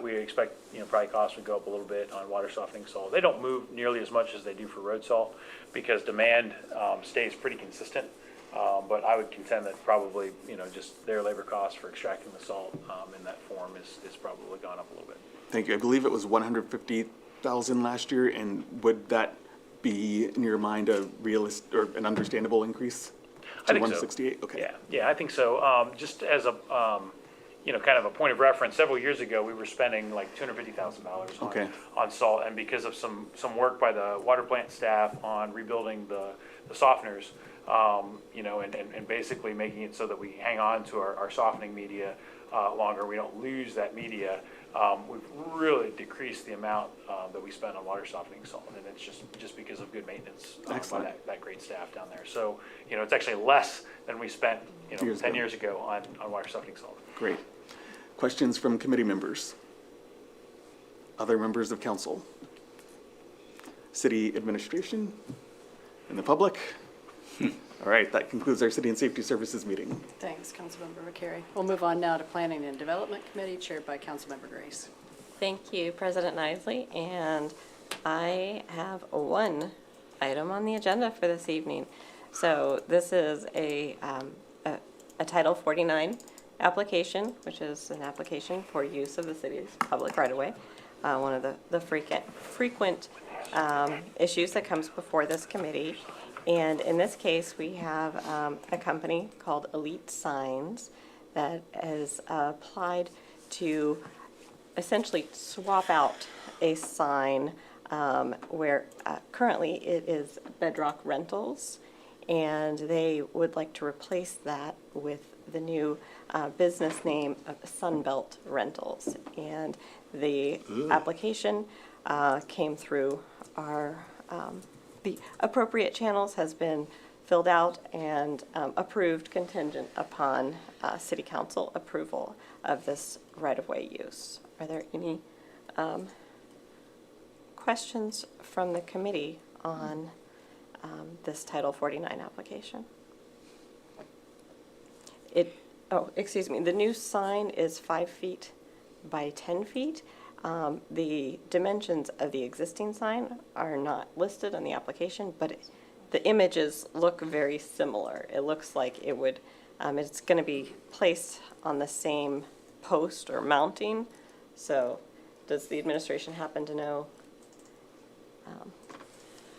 We expect, probably costs would go up a little bit on water softening salt. They don't move nearly as much as they do for road salt because demand stays pretty consistent. But I would contend that probably, just their labor costs for extracting the salt in that form is probably gone up a little bit. Thank you. I believe it was 150,000 last year, and would that be, in your mind, a realist or an understandable increase to I think 168? so. Okay. Yeah, I think so. Just as a, kind of a point of reference, several years ago, we were spending like $250,000 Okay. on salt, and because of some work by the water plant staff on rebuilding the softeners, and basically making it so that we hang on to our softening media longer, we don't lose that media. We've really decreased the amount that we spend on water softening salt, and it's just because of good maintenance by that great staff down there. So, it's actually less than we spent, 10 years ago on water softening salt. Great. Questions from committee members? Other members of council? City administration? And the public? All right, that concludes our City and Safety Services meeting. Thanks, Councilmember McCary. We'll move on now to Planning and Development Committee, chaired by Councilmember Grace. Thank you, President Isley, and I have one item on the agenda for this evening. So this is a Title 49 application, which is an application for use of the city's public right-of-way. One of the frequent issues that comes before this committee. And in this case, we have a company called Elite Signs that has applied to essentially swap out a sign where currently it is Bedrock Rentals, and they would like to replace that with the new business name of Sunbelt Rentals. And the application came through our the appropriate channels, has been filled out and approved contingent upon City Council approval of this right-of-way use. Are there any questions from the committee on this Title 49 application? The new sign is 5 feet by 10 feet. The dimensions of the existing sign are not listed on the application, but the images look very similar. It looks like it would, it's going to be placed on the same post or mounting. So does the administration happen to know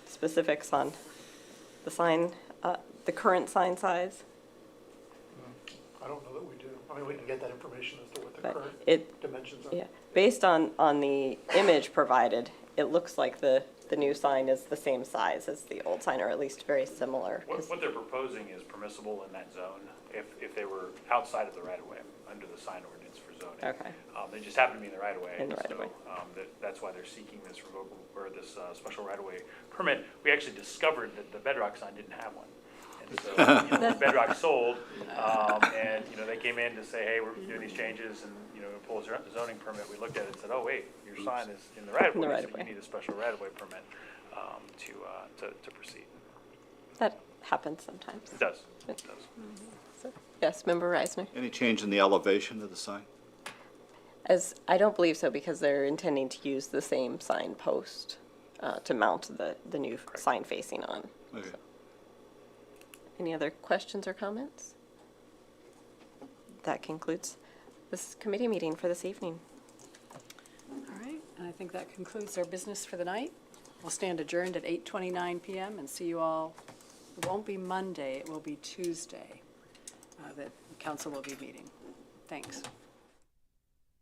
specifics on the sign, the current sign size? I don't know that we do. I mean, we can get that information as to what the But current dimensions are. Yeah, based on the image provided, it looks like the new sign is the same size as the old sign, or at least very similar. What they're proposing is permissible in that zone if they were outside of the right-of-way, under the sign ordinance for zoning. Okay. They just happen to be in the right-of-way. In the right-of-way. So that's why they're seeking this revocable, or this special right-of-way permit. We actually discovered that the Bedrock sign didn't have one. And so, Bedrock sold, and, they came in to say, hey, we're doing these changes, and, pull a zoning permit. We looked at it and said, oh, wait, your sign is in the right-of-way, so you need a special right-of-way permit to proceed. That happens sometimes. It does, it does. So, yes, Member Reisner. Any change in the elevation of the sign? As, I don't believe so, because they're intending to use the same sign post to mount the new sign facing on. Okay. Any other questions or comments? That concludes this committee meeting for this evening. All right, and I think that concludes our business for the night. We'll stand adjourned at 8:29 PM and see you all. It won't be Monday, it will be Tuesday that the council will be meeting. Thanks.